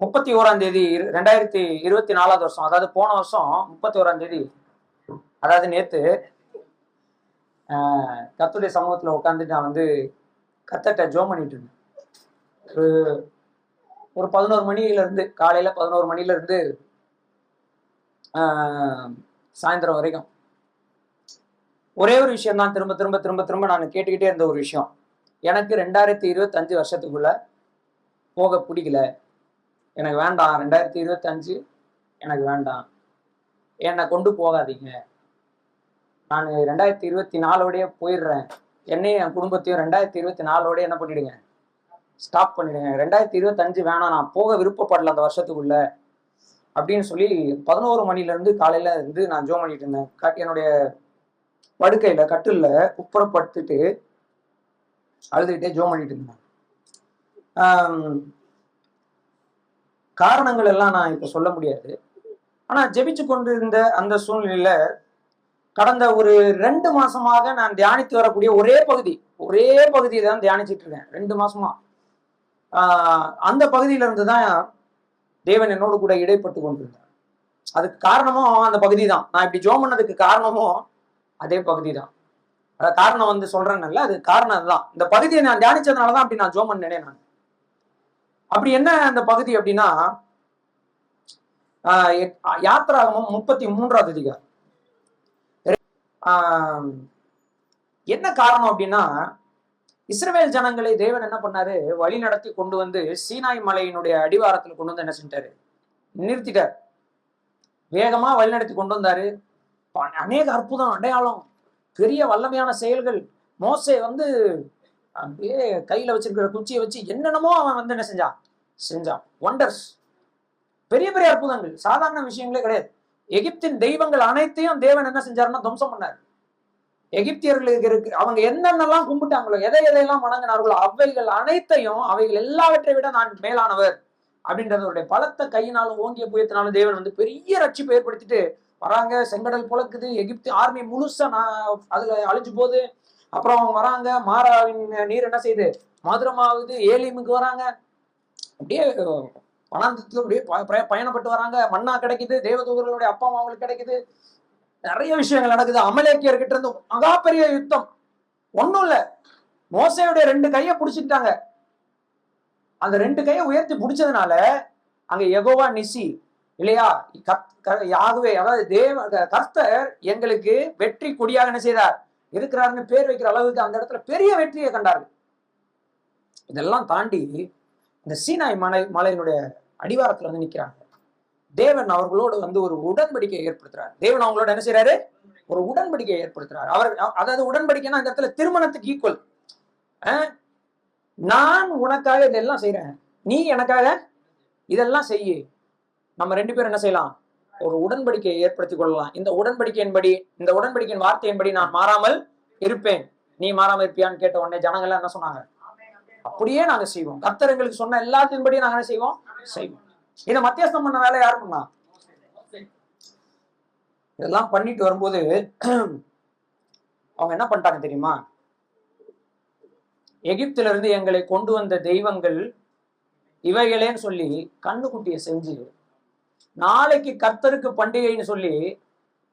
31 2024 வருஷம், அதாவது போன வருஷம் 31 அதாவது நேத்து கர்த்தருடைய சமூகத்துல உட்காந்துட்டு நான் வந்து கர்த்தர்ட்ட ஜெபம் பண்ணிட்டு இருந்தேன். ஒரு 11 மணில இருந்து, காலையில 11 மணில இருந்து சாயந்தரம் வரைக்கும் ஒரே ஒரு விஷயம் தான் திரும்ப திரும்ப திரும்ப திரும்ப நான் கேட்டுக்கிட்டே இருந்த ஒரு விஷயம். எனக்கு 2025 வருஷத்துக்குள்ள போக பிடிக்கல, எனக்கு வேண்டாம், 2025 எனக்கு வேண்டாம், என்னை கொண்டு போகாதீங்க, நான் 2024 போயிடுறேன், என்னையும் என் குடும்பத்தையும் 2024 என்ன பண்ணிடுங்க, ஸ்டாப் பண்ணிடுங்க, 2025 வேணாம், நான் போக விருப்பப்படல அந்த வருஷத்துக்குள்ள அப்படின்னு சொல்லி 11 மணில இருந்து காலையில இருந்து நான் ஜெபம் பண்ணிட்டு இருந்தேன். என்னுடைய படுக்கையில கட்டில்ல குப்புறப்படுத்திட்டு அழுதுகிட்டே ஜெபம் பண்ணிட்டு இருந்தேன். காரணங்கள் எல்லாம் நான் இப்ப சொல்ல முடியாது. ஆனா ஜெபிச்சு கொண்டு இருந்த அந்த சூழ்நிலையில கடந்த ஒரு 2 மாசமாக நான் தியானித்து வரக்கூடிய ஒரே பகுதியை தான் தியானிச்சுட்டு இருக்கேன் 2 மாசமா. அந்த பகுதியில இருந்துதான் தேவன் என்னோடு கூட இடைப்பட்டு கொண்டிருந்தார். அதுக்கு காரணமும் அந்த பகுதி தான். நான் இப்படி ஜெபம் பண்ணதுக்கு காரணமும் அதே பகுதி தான். அத காரணம் வந்து சொல்றேன்ல, அது காரணம் அதுதான். இந்த பகுதியை நான் தியானிச்சதுனாலதான் அப்படி நான் ஜெபம் பண்ணேனே. நான் அப்படி என்ன அந்த பகுதி அப்படின்னா, யாத்திராகமம் 33வது அதிகாரம். என்ன காரணம் அப்படின்னா, இஸ்ரவேல் ஜனங்களை தேவன் என்ன பண்ணாரு, வழி நடத்தி கொண்டு வந்து சீனாய் மலையினுடைய அடிவாரத்துல கொண்டு வந்து என்ன செஞ்சாரு, நிறுத்திட்டார். வேகமா வழி நடத்தி கொண்டு வந்தாரு. அநேக அற்புதம், அடையாளம், பெரிய வல்லமையான செயல்கள். மோசே வந்து அப்படியே கையில வச்சிருக்கிற குச்சியை வச்சு என்னென்னமோ அவன் வந்து என்ன செஞ்சான் ஒண்டர்ஸ், பெரிய பெரிய அற்புதங்கள், சாதாரண விஷயங்களே கிடையாது. எகிப்தின் தெய்வங்கள் அனைத்தையும் தேவன் என்ன செஞ்சாருன்னா துவம்சம் பண்ணார். எகிப்தியர்களுக்கு இருக்கு அவங்க என்னென்னலாம் கும்பிட்டாங்களோ, எதையெல்லாம் வணங்கினார்களோ அவைகள் அனைத்தையும், அவைகள் எல்லாவற்றை விட நான் மேலானவர் அப்படின்றதோடைய பலத்த கையினாலும் ஓங்கிய புயத்தினாலும் தேவன் வந்து பெரிய ரட்சிப்பை ஏற்படுத்திட்டு வராங்க. செங்கடல் புழக்குது, எகிப்து ஆர்மி முழுசா அதுல அழிஞ்சு போகுது. அப்புறம் வராங்க, மாறாவின் நீர் என்ன செய்யுது, மதுரமாகுது, ஏலிமுக்கு வராங்க, அப்படியே வனாந்தத்துல அப்படியே பயணப்பட்டு வராங்க. மண்ணா கிடைக்குது, தேவதூதர்களுடைய அப்பா அவங்களுக்கு கிடைக்குது, நிறைய விஷயங்கள் நடக்குது. அமலேக்கியர்கிட்ட இருந்து மகா பெரிய யுத்தம். ஒண்ணும் இல்ல, மோசையுடைய 2 கையை பிடிச்சிக்கிட்டாங்க. அந்த 2 கையை உயர்த்தி பிடிச்சதுனால அங்க யெகோவா நிசி இல்லையா, யாகவே, அதாவது கர்த்தர் எங்களுக்கு வெற்றி கொடியாக என்ன செய்தார் இருக்கிறாருன்னு பேர் வைக்கிற அளவுக்கு அந்த இடத்துல பெரிய வெற்றியை கண்டார்கள். இதெல்லாம் தாண்டி இந்த சீனாய் மலையினுடைய அடிவாரத்துல வந்து நிக்கிறாங்க. தேவன் அவர்களோடு வந்து ஒரு உடன்படிக்கையை ஏற்படுத்துறாரு. தேவன் அவங்களோட என்ன செய்யறாரு, ஒரு உடன்படிக்கையை ஏற்படுத்துறாரு. அவர் அதாவது உடன்படிக்கைன்னா இந்த இடத்துல திருமணத்துக்கு ஈக்குவல். நான் உனக்காக இதெல்லாம் செய்யறேன், நீ எனக்காக இதெல்லாம் செய்யு, நம்ம 2 பேரும் என்ன செய்யலாம், ஒரு உடன்படிக்கையை ஏற்படுத்திக் கொள்ளலாம். இந்த உடன்படிக்கையின் வார்த்தையின்படி நான் மாறாமல் இருப்பேன், நீ மாறாமல் இருப்பியான்னு கேட்ட உடனே ஜனங்கள்லாம் என்ன சொன்னாங்க, அப்படியே நாங்க செய்வோம், கர்த்தர் எங்களுக்கு சொன்ன எல்லாத்தின்படியும் நாங்க என்ன செய்வோம். இதை மத்தியஸ்தம் பண்ண வேலை யாரு பண்ணா? இதெல்லாம் பண்ணிட்டு வரும்போது அவங்க என்ன பண்ணிட்டாங்க தெரியுமா, எகிப்தில இருந்து எங்களை கொண்டு வந்த தெய்வங்கள் இவைகளேன்னு சொல்லி கண்ணுக்குட்டியை செஞ்சு, நாளைக்கு கர்த்தருக்கு பண்டிகைன்னு சொல்லி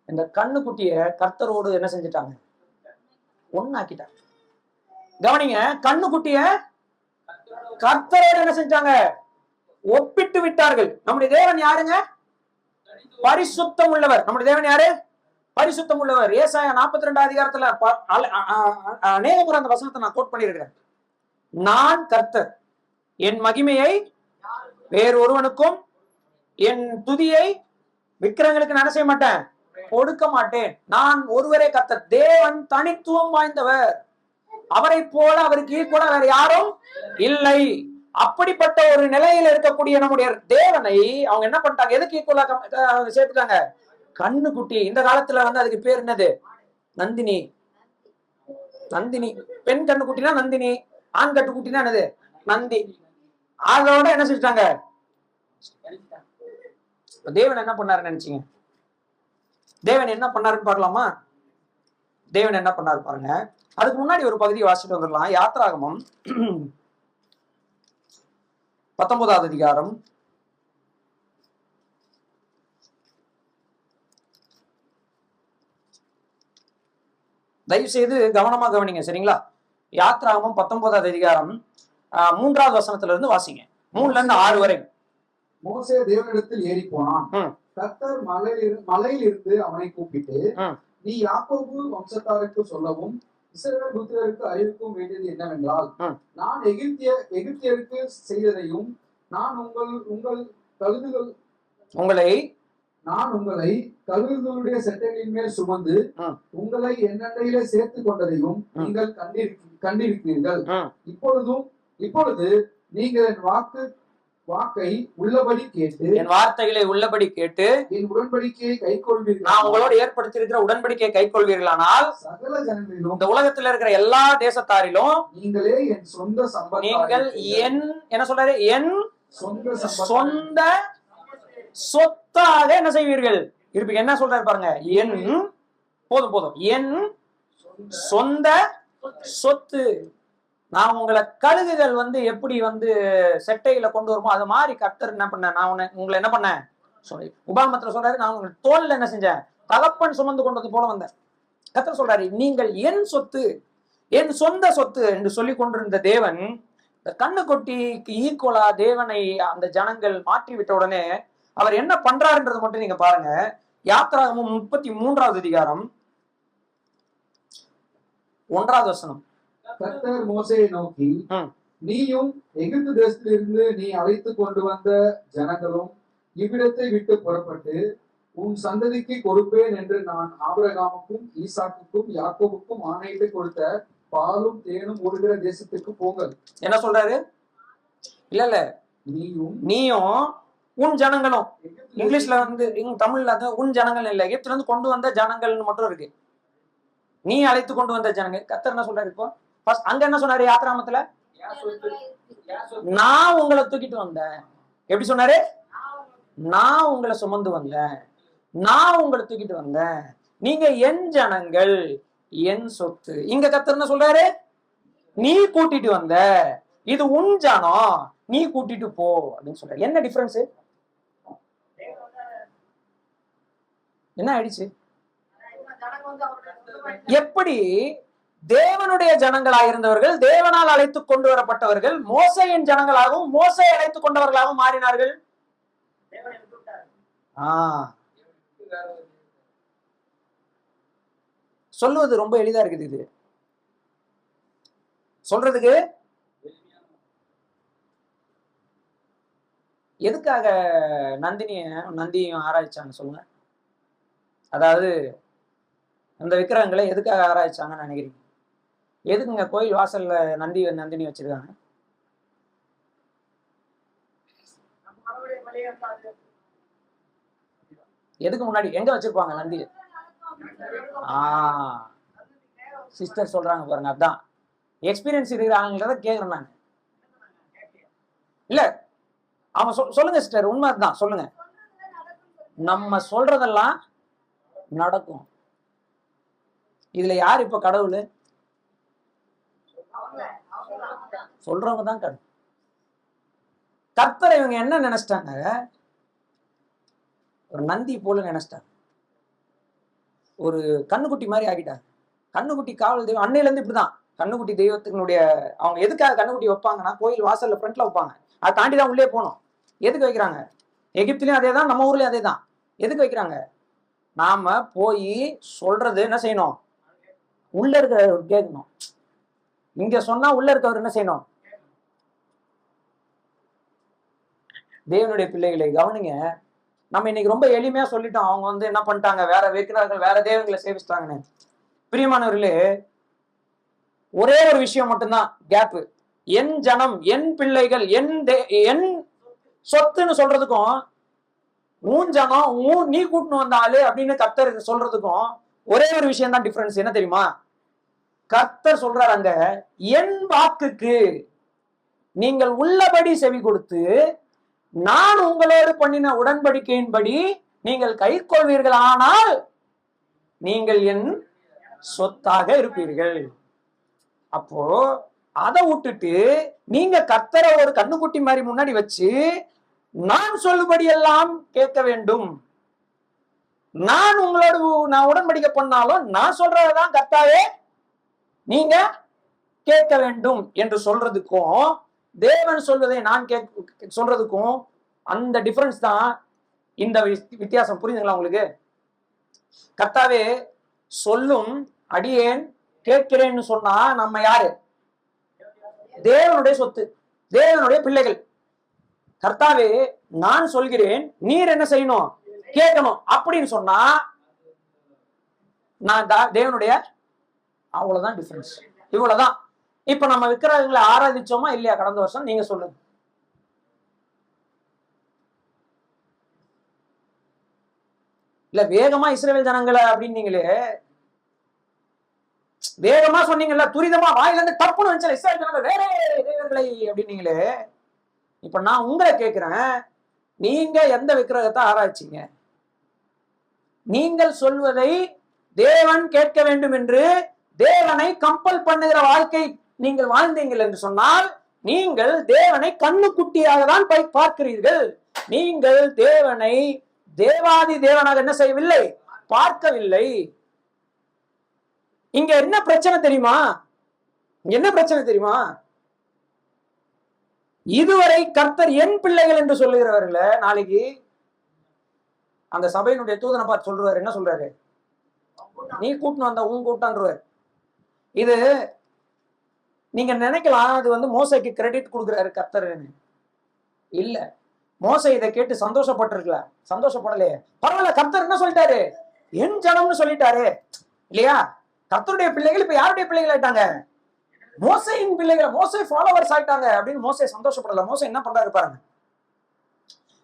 இந்த கண்ணுக்குட்டிய கர்த்தரோடு என்ன செஞ்சுட்டாங்க, ஒண்ணாக்கிட்டாங்க. கவனிங்க, கண்ணுக்குட்டிய கர்த்தரோடு என்ன செஞ்சாங்க, ஒப்பிட்டு விட்டார்கள். நம்முடைய தேவன் யாருங்க, பரிசுத்தம் உள்ளவர். நம்முடைய தேவன் யாரு, பரிசுத்தம் உள்ளவர். ஏசாயா 42 அதிகாரத்துல அநேக முறை அந்த வசனத்தை நான் கோட் பண்ணியிருக்கிறேன். நான் கர்த்தர், என் மகிமையை வேறு ஒருவனுக்கும், என் துதியை விக்கிரங்களுக்கு நான் செய்ய மாட்டேன், கொடுக்க மாட்டேன். நான் ஒருவரே கர்த்தர். தேவன் தனித்துவம் வாய்ந்தவர், அவரை போல அவருக்கு ஈக்குவலா வேற யாரும் இல்லை. அப்படிப்பட்ட ஒரு நிலையில இருக்கக்கூடிய நம்முடைய தேவனை அவங்க என்ன பண்ணிட்டாங்க, எதுக்கு ஈக்குவலா சேர்த்துட்டாங்க, கண்ணுக்குட்டி. இந்த காலத்துல வந்து அதுக்கு பேர் என்னது, நந்தினி. பெண் கண்ணுக்குட்டினா நந்தினி, ஆண் கட்டுக்குட்டினா என்னது, நந்தி. அதோட என்ன செஞ்சுட்டாங்க, தேவன் என்ன பண்ணாருன்னு நினைச்சீங்க, தேவன் என்ன பண்ணாருன்னு பார்க்கலாமா. தேவன் என்ன பண்ணாரு பாருங்க. அதுக்கு முன்னாடி ஒரு பகுதியை வாசிட்டு வந்துடலாம். யாத்திராகமம் 19வது அதிகாரம் தயவு செய்து கவனமா கவனிங்க, சரிங்களா? யாத்ராகமம் 19வது அதிகாரம் 3வது வசனத்துல இருந்து வாசிங்க. 3ல இருந்து 6 வரை. மோசே தேவனிடத்தில் ஏறி போனான். கர்த்தர் மலையில் இருந்து அவனை கூப்பிட்டு, நீ யாக்கோபு வம்சத்தாருக்கு சொல்லவும் இஸ்ரவேல் புத்திரருக்கு அறிவிக்கும் வேண்டியது என்னவென்றால், நான் எகிப்தியருக்கு செய்ததையும் நான் உங்களை கழுகுகளுடைய செட்டைகளின் மேல் சுமந்து உங்களை என்னண்டையிலே சேர்த்து கொண்டதையும் நீங்கள் கண்டிருக்கிறீர்கள். இப்பொழுது நீங்கள் என் வாக்கை உள்ளபடி கேட்டு, என் வார்த்தைகளை உள்ளபடி கேட்டு என் உடன்படிக்கையை கைக்கொள்வீர்கள், நான் உங்களோடு ஏற்படுத்தி இருக்கிற உடன்படிக்கையை கைக்கொள்வீர்களானால் சகல ஜனங்களிலும், இந்த உலகத்தில் இருக்கிற எல்லா தேசத்தாரிலும் நீங்களே என் சொந்த சம்பத், நீங்கள் என் என்ன சொல்றாரு, என் சொந்த சொத்தாக என்ன செய்வீர்கள் இருப்பீங்க. என்ன சொல்றாரு பாருங்க, என் போதும் என் சொந்த சொத்து. நான் உங்களை கழுகுகள் எப்படி செட்டையில கொண்டு வருமோ அது மாதிரி கர்த்தர் என்ன பண்ண, நான் உங்களை என்ன பண்ணேன் சொல்லி உபாகமத்துல சொல்றாரு, நான் உங்க தோல்ல என்ன செஞ்சேன், தகப்பன் சுமந்து கொண்டது போல வந்தேன். கர்த்தர் சொல்றாரு, நீங்கள் என் சொத்து, என் சொந்த சொத்து என்று சொல்லி கொண்டிருந்த தேவன் இந்த கண்ணுக்குட்டிக்கு ஈக்குவலா தேவனை அந்த ஜனங்கள் மாற்றி விட்ட உடனே அவர் என்ன பண்றாருன்றது மட்டும் நீங்க பாருங்க. யாத்ராகமம் 33வது அதிகாரம் 1வது வசனம். கர்த்தர் மோசேயை நோக்கி, நீயும் எகிப்து தேசத்திலிருந்து நீ அழைத்து கொண்டு வந்த ஜனங்களும் இவ்விடத்தை விட்டு புறப்பட்டு உன் சந்ததிக்கு கொடுப்பேன் என்று நான் ஆபிரகாமுக்கும் ஈசாக்குக்கும் யாக்கோபுக்கும் ஆணையிட்டு கொடுத்த பாலும் தேனும் ஓடுகிற தேசத்துக்கு போங்கள். என்ன சொல்றாரு? இல்ல நீயும் உன் ஜனங்களும், இங்கிலீஷ்ல தமிழ்ல உன் ஜனங்கள் இல்ல, எகிப்துல இருந்து கொண்டு வந்த ஜனங்கள்னு மட்டும் இருக்கு. நீ அழைத்து கொண்டு வந்த ஜனங்கள். கர்த்தர் என்ன சொல்றாரு இப்போ? அங்க என்ன சொன்னாரு யாத்ராகமத்துல? நான் உங்களை தூக்கிட்டு வந்தேன். எப்படி சொன்னாரு? நான் உங்களை சுமந்து வந்தேன், நான் உங்களை தூக்கிட்டு வந்தேன், நீங்க என் ஜனங்கள், என் சொத்து. இங்க கர்த்தர் என்ன சொல்றாரு? நீ கூட்டிட்டு வந்த, இது உன் ஜனம், நீ கூட்டிட்டு போ அப்படின்னு சொல்ற. என்ன டிஃபரன்ஸ்? என்ன ஆயிடுச்சு? எப்படி தேவனுடைய ஜனங்களாக இருந்தவர்கள், தேவனால் அழைத்து கொண்டு வரப்பட்டவர்கள், மோசையின் ஜனங்களாகவும் மோசை அழைத்து கொண்டவர்களாகவும் மாறினார்கள். சொல்லுவது ரொம்ப எளிதா இருக்குது. இது சொல்றதுக்கு எதுக்காக நந்தியும் ஆராய்ச்சாங்க சொல்லுங்க. அதாவது அந்த விக்கிரகங்களை எதுக்காக ஆராய்ச்சாங்கன்னு நினைக்கிறீங்க? எதுக்குங்க கோயில் வாசல்ல நந்தினி வச்சிருக்காங்க? எதுக்கு முன்னாடி எங்க வச்சிருப்பாங்க நந்தி? சிஸ்டர் சொல்றாங்க பாருங்க, அதான் எக்ஸ்பீரியன்ஸ் இருக்கிறாங்கிறத கேக்குறேன் நான். இல்ல அவன் சொல்லுங்க சிஸ்டர், உண்மைதான் சொல்லுங்க. நம்ம சொல்றதெல்லாம் நடக்கும். இதுல யார் இப்ப கடவுள்? சொல்றவங்க தான் கடவுள். கர்த்தரை இவங்க என்ன நினைச்சிட்டாங்க? ஒரு நந்தி போல நினைச்சிட்டாங்க, ஒரு கண்ணுக்குட்டி மாதிரி ஆகிட்டாங்க. கண்ணுக்குட்டி காவல் தெய்வம் அன்னையில இருந்து இப்படிதான். கண்ணுக்குட்டி தெய்வத்தினுடைய அவங்க எதுக்காக கண்ணுக்குட்டி வைப்பாங்கன்னா, கோயில் வாசல்ல ஃப்ரண்ட்ல வைப்பாங்க, அதை தாண்டி தான் உள்ளே போகணும். எதுக்கு வைக்கிறாங்க? எகிப்திலையும் அதே தான், நம்ம ஊர்லயும் அதே தான். எதுக்கு வைக்கிறாங்க? நாம போய் சொல்றது என்ன செய்யணும்? உள்ள இருக்க கேட்கணும். இங்க சொன்னா உள்ள இருக்கவர் என்ன செய்யணும்? தேவனுடைய பிள்ளைகளை கவனிங்க. நம்ம இன்னைக்கு ரொம்ப எளிமையா சொல்லிட்டோம். அவங்க என்ன பண்ணிட்டாங்க, வேற வைக்கிறார்கள், வேற தேவங்களை சேவிச்சிட்டாங்கன்னு. பிரியமானவர்களே, ஒரே ஒரு விஷயம் மட்டும்தான் கேப்பு. என் ஜனம், என் பிள்ளைகள், என் சொத்துன்னு சொல்றதுக்கும், உன் ஜனம் நீ கூட்டின்னு வந்த ஆளு அப்படின்னு கர்த்தர் சொல்றதுக்கும் ஒரே ஒரு விஷயம் தான் டிஃபரன்ஸ். என்ன தெரியுமா? கர்த்தர் சொல்றாரு அங்க, என் வாக்குக்கு நீங்கள் உள்ளபடி செவி கொடுத்து நான் உங்களோடு பண்ணின உடன்படிக்கையின்படி நீங்கள் கை கொள்வீர்களானால் நீங்கள் என் சொத்தாக இருப்பீர்கள். அப்போ அதை விட்டுட்டு நீங்க கர்த்தரை ஒரு கண்ணுக்குட்டி மாதிரி முன்னாடி வச்சு நான் சொல்லுபடி எல்லாம் கேட்க வேண்டும், நான் உடன்படிக்கை பண்ணாலும் நான் சொல்றதுதான் கர்த்தாவே நீங்க கேட்க வேண்டும் என்று சொல்றதுக்கும் தேவன் சொல்வதை நான் சொல்றதுக்கும் அந்த டிஃபரன்ஸ் தான் இந்த வித்தியாசம். புரியுதுங்களா உங்களுக்கு? கர்த்தாவே சொல்லும் அடியேன் கேட்கிறேன்னு சொன்னா நம்ம யாரு? தேவனுடைய சொத்து, தேவனுடைய பிள்ளைகள். கர்த்தாவே நான் சொல்கிறேன், நீர் என்ன செய்யணும்? கேட்கணும் அப்படின்னு சொன்னா நான் தேவனுடைய. அவ்வளவுதான் டிஃபரன்ஸ், இவ்வளவுதான். இப்ப நம்ம விக்கிரகங்களை ஆராதிச்சோமா இல்லையா கடந்த வருஷம்? நீங்க சொல்லுங்க. இல்ல வேகமா இஸ்ரவேல் ஜனங்களை அப்படின்னு நீங்களே வேகமா சொன்னீங்கல்ல, துரிதமா வாயில இருந்து தப்புன்னு வந்துச்சு இஸ்ரவேல் ஜனங்கள் வேற தேவர்களை அப்படின்னீங்களே. இப்ப நான் உங்களை கேட்கிறேன், நீங்க எந்த விக்கிரகத்தை ஆராய்ச்சிங்க? நீங்கள் சொல்வதை தேவன் கேட்க வேண்டும் என்று தேவனை கம்பல் பண்ணுகிற வாழ்க்கை நீங்கள் வாழ்ந்தீங்கள் என்று சொன்னால் நீங்கள் தேவனை கண்ணுக்குட்டியாக தான் பார்க்கிறீர்கள். நீங்கள் தேவனை தேவாதி தேவனாக என்ன செய்யவில்லை? பார்க்கவில்லை. இங்க என்ன பிரச்சனை தெரியுமா? என்ன பிரச்சனை தெரியுமா? இதுவரை கர்த்தர் என் பிள்ளைகள் என்று சொல்லுகிறவர்கள நாளைக்கு அந்த சபையினுடைய தூதனை பார்த்து சொல்றாரு, என்ன சொல்றாரு? நீ கூட்டின்னு வந்த உன் கூட்டான்றார். இது நீங்க நினைக்கலாம் அது வந்து மோசைக்கு கிரெடிட் கொடுக்குறாரு கர்த்தர்னு. இல்ல, மோசை இதை கேட்டு சந்தோஷப்பட்டிருக்கல, சந்தோஷப்படலையே. பரவாயில்ல, கர்த்தர் என்ன சொல்லிட்டாரு? என் ஜனம்னு சொல்லிட்டாரு இல்லையா? கர்த்தருடைய பிள்ளைகள் இப்ப யாருடைய பிள்ளைகள் ஆயிட்டாங்க? மோசையின் பிள்ளைகள், மோசை ஃபாலோவர்ஸ் ஆயிட்டாங்க அப்படின்னு மோசை சந்தோஷப்படல. மோசை என்ன பண்றாரு பாருங்க.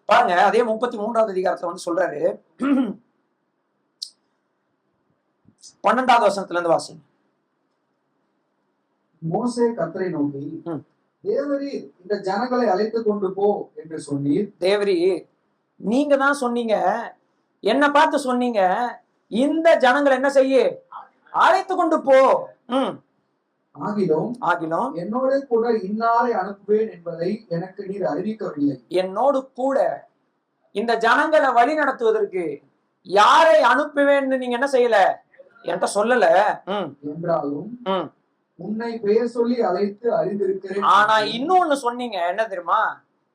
பாருங்க, அதே 33வது அதிகாரத்துல வந்து சொல்றாரு, 12வது வசனத்துல இருந்து வாசி. மோசே கர்த்தரை நோக்கி, தேவரீர் இந்த ஜனங்களை அழைத்து கொண்டு போ என்று சொன்னீர். தேவரீர் நீங்க தான் சொன்னீங்க, என்ன பார்த்து சொன்னீங்க, இந்த ஜனங்களை என்ன செய்ய? அழைத்து கொண்டு போ. ஆகிலும் என்னோட கூட இன்னாரை அனுப்புவேன் என்பதை எனக்கு நீர் அறிவிக்கவில்லை. என்னோடு கூட இந்த ஜனங்களை வழி நடத்துவதற்கு யாரை அனுப்புவேன்னு நீங்க என்ன செய்யல? என்கிட்ட சொல்லல. என்றாலும் உன்னை பெயர் சொல்லி அழைத்து அறிந்திருக்கிறேன். ஆனா இன்னொன்னு சொன்னீங்க, என்ன தெரியுமா?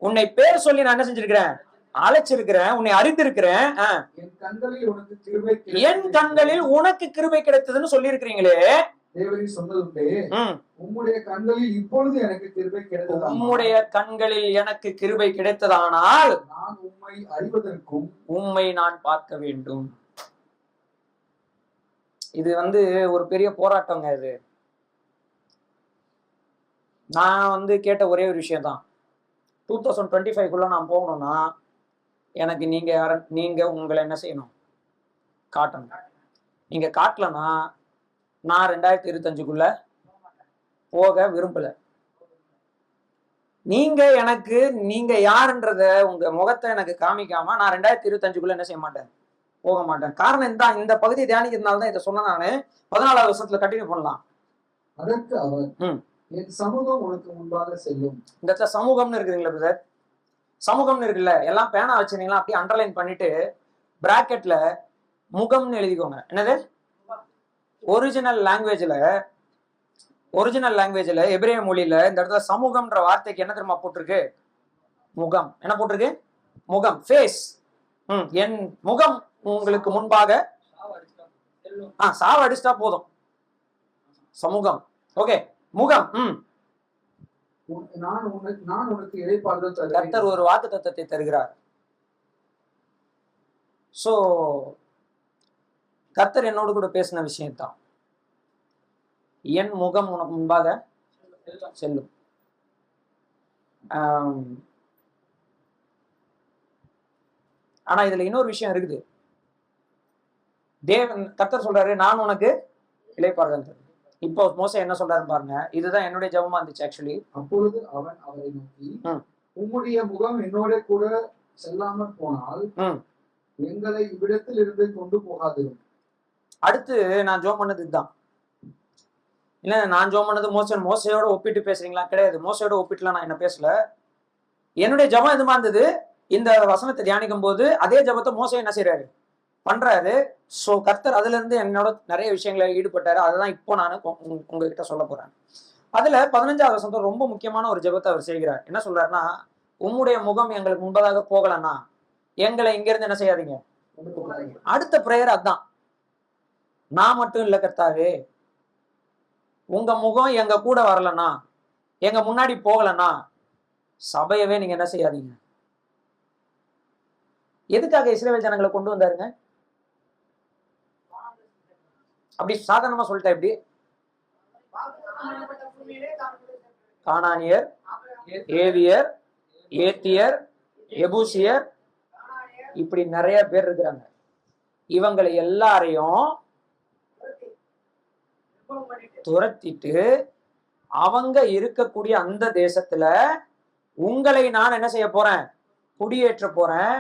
உன்னை பேர் சொல்லி நான் என்ன செஞ்சிருக்கிறேன்? அழைச்சிருக்கிறேன், உன்னை அறிந்திருக்கிறேன். என் கண்களில் உனக்கு கிருபை, என் கண்களில் உனக்கு கிருபை கிடைத்ததுன்னு சொல்லி இருக்கிறீங்களே. தேவரீர் சொன்னதுண்டே, உம்முடைய கண்களில் இப்பொழுது எனக்கு கிருபை கிடைத்தது. உம்முடைய கண்களில் எனக்கு கிருபை கிடைத்ததானால் நான் உம்மை அறிவதற்கும் உம்மை நான் பார்க்க வேண்டும். இது வந்து ஒரு பெரிய போராட்டங்க. இது நான் வந்து கேட்ட ஒரே ஒரு விஷயம் தான். 2025 நான் போகணும்னா எனக்கு நீங்க உங்களை என்ன செய்யணும்? காட்டணும். நீங்க காட்டலன்னா நான் 2025 போக விரும்பல. நீங்க யாருன்றத உங்க முகத்தை எனக்கு காமிக்காம நான் 2025 என்ன செய்ய மாட்டேன்? போக மாட்டேன். காரணம் தான், இந்த பகுதியை தியானிக்கிறதுனால தான் இதை சொன்ன. நானு 14வது வருஷத்துல கண்டினியூ பண்ணலாம். அதற்கு அவர், என் சமூகம் உனக்கு முன்பாக செல்லும். இந்த இடத்துல சமூகம்னு இருக்குதுங்களா பிரதர்? சமூகம்னு இருக்குல்ல, எல்லாம் பேனா வச்சுனீங்களா அப்படியே அண்டர்லைன் பண்ணிட்டு பிராக்கெட்ல முகம்னு எழுதிக்கோங்க. என்னது? ஒரிஜினல் லாங்குவேஜ்ல எபிரேய மொழியில இந்த இடத்துல சமூகம்ன்ற வார்த்தைக்கு என்ன தெரியுமா போட்டிருக்கு? முகம். என்ன போட்டிருக்கு? முகம், ஃபேஸ். என் முகம் உங்களுக்கு முன்பாக சாவ அடிச்சிட்டா போதும். சமூகம். ஓகே, முகம். நான் உனக்கு இளைப்பாறுதல் தருவேன். கர்த்தர் ஒரு வாக்குத்தத்தத்தை தருகிறார். சோ கர்த்தர் என்னோடு கூட பேசின விஷயம்தான், என் முகம் உனக்கு முன்பாக செல்லும். ஆனா இதுல இன்னொரு விஷயம் இருக்குது. கர்த்தர் சொல்றாரு, நான் உனக்கு இளைப்பாறுதல் தருவேன். இப்போ மோசே என்ன சொல்றாரு பாருங்க. இதுதான் என்னுடைய ஜெபமா இருந்துச்சு ஆக்சுவலி. அப்பொழுது அவன் அவரை நோக்கி, உம்முடைய முகம் என்னோட கூட செல்லாமல் போனால் எங்களை இவ்விடத்தில் இருந்து கொண்டு போகாதிரும். அடுத்து நான் ஜோம் பண்ணது இதுதான். இல்ல, நான் ஜோம் பண்ணது மோசையோட ஒப்பிட்டு பேசுறீங்களா? கிடையாது, மோசையோட ஒப்பிட்டுலாம் நான் என்ன பேசல. என்னுடைய ஜபம் எதுமா இருந்தது? இந்த வசனத்தை தியானிக்கும் போது அதே ஜபத்தை மோசை என்ன செய்யறாரு? பண்றாரு. சோ கர்த்தர் அதுல இருந்து என்னோட நிறைய விஷயங்களை ஈடுபட்டாரு. அதுதான் இப்போ நான் உங்ககிட்ட சொல்ல போறேன். அதுல 15வது வசனத்துல ரொம்ப முக்கியமான ஒரு ஜெபத்தை அவர் செய்கிறார். என்ன சொல்றாருன்னா, உம்முடைய முகம் எங்களுக்கு முன்பதாக போகலன்னா எங்களை இங்க இருந்து என்ன செய்யாதீங்க. அடுத்த பிரேயர் அதான். நான் மட்டும் இல்ல கர்த்தாவே, உங்க முகம் எங்க கூட வரலன்னா, எங்க முன்னாடி போகலன்னா சபையவே நீங்க என்ன செய்யாதீங்க. எதுக்காக இஸ்ரவேல் ஜனங்களை கொண்டு வந்தாருங்க? அப்படி சாதாரணமா சொல்லிட்டா எப்படி? கானானியர், ஏவியர், ஏத்தியர், எபூசியர், இப்படி நிறைய பேர் இருக்கிறாங்க. இவங்களை எல்லாரையும் துரத்திட்டு அவங்க இருக்கக்கூடிய அந்த தேசத்துல உங்களை நான் என்ன செய்ய போறேன்? குடியேற்ற போறேன்.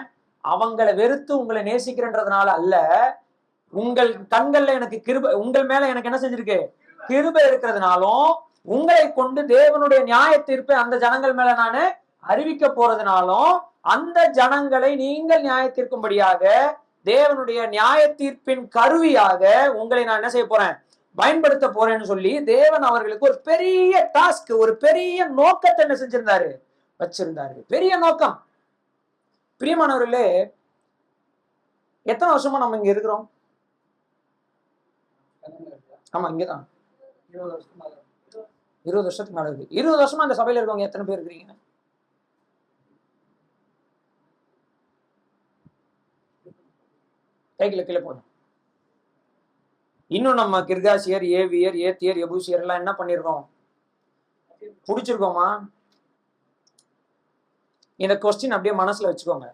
அவங்களை வெறுத்து உங்களை நேசிக்கிறன்றதுனால அல்ல, உங்கள் கண்கள்ல எனக்கு கிருபை, உங்கள் மேல எனக்கு என்ன செஞ்சிருக்கு? கிருபை இருக்கிறதுனாலும், உங்களை கொண்டு தேவனுடைய நியாய தீர்ப்பை அந்த ஜனங்கள் மேல நான் அறிவிக்க போறதுனாலும், அந்த ஜனங்களை நீங்கள் நியாய தீர்க்கும்படியாக தேவனுடைய நியாய தீர்ப்பின் கருவியாக உங்களை நான் என்ன செய்ய போறேன்? பயன்படுத்த போறேன்னு சொல்லி தேவன் அவர்களுக்கு ஒரு பெரிய டாஸ்க், ஒரு பெரிய நோக்கத்தை என்ன செஞ்சிருந்தாரு? வச்சிருந்தாரு. பெரிய நோக்கம். பிரியமானவர்களே, எத்தனை வருஷமா நம்ம இங்க இருக்கிறோம்? ஆமா, இங்கதான் 20 வருஷத்துக்கு மேல இருக்கு. 20 வருஷமா அந்த சபையில இருக்கவங்க எத்தனை பேர் இருக்கிறீங்க? கைக்குல கீழே போதும். இன்னும் நம்ம கிர்காசியர், ஏவியர், ஏத்தியர், எபூசியர் எல்லாம் என்ன பண்ணிருக்கோம்? புடிச்சிருக்கோமா? இந்த கொஸ்டின் அப்படியே மனசுல வச்சுக்கோங்க.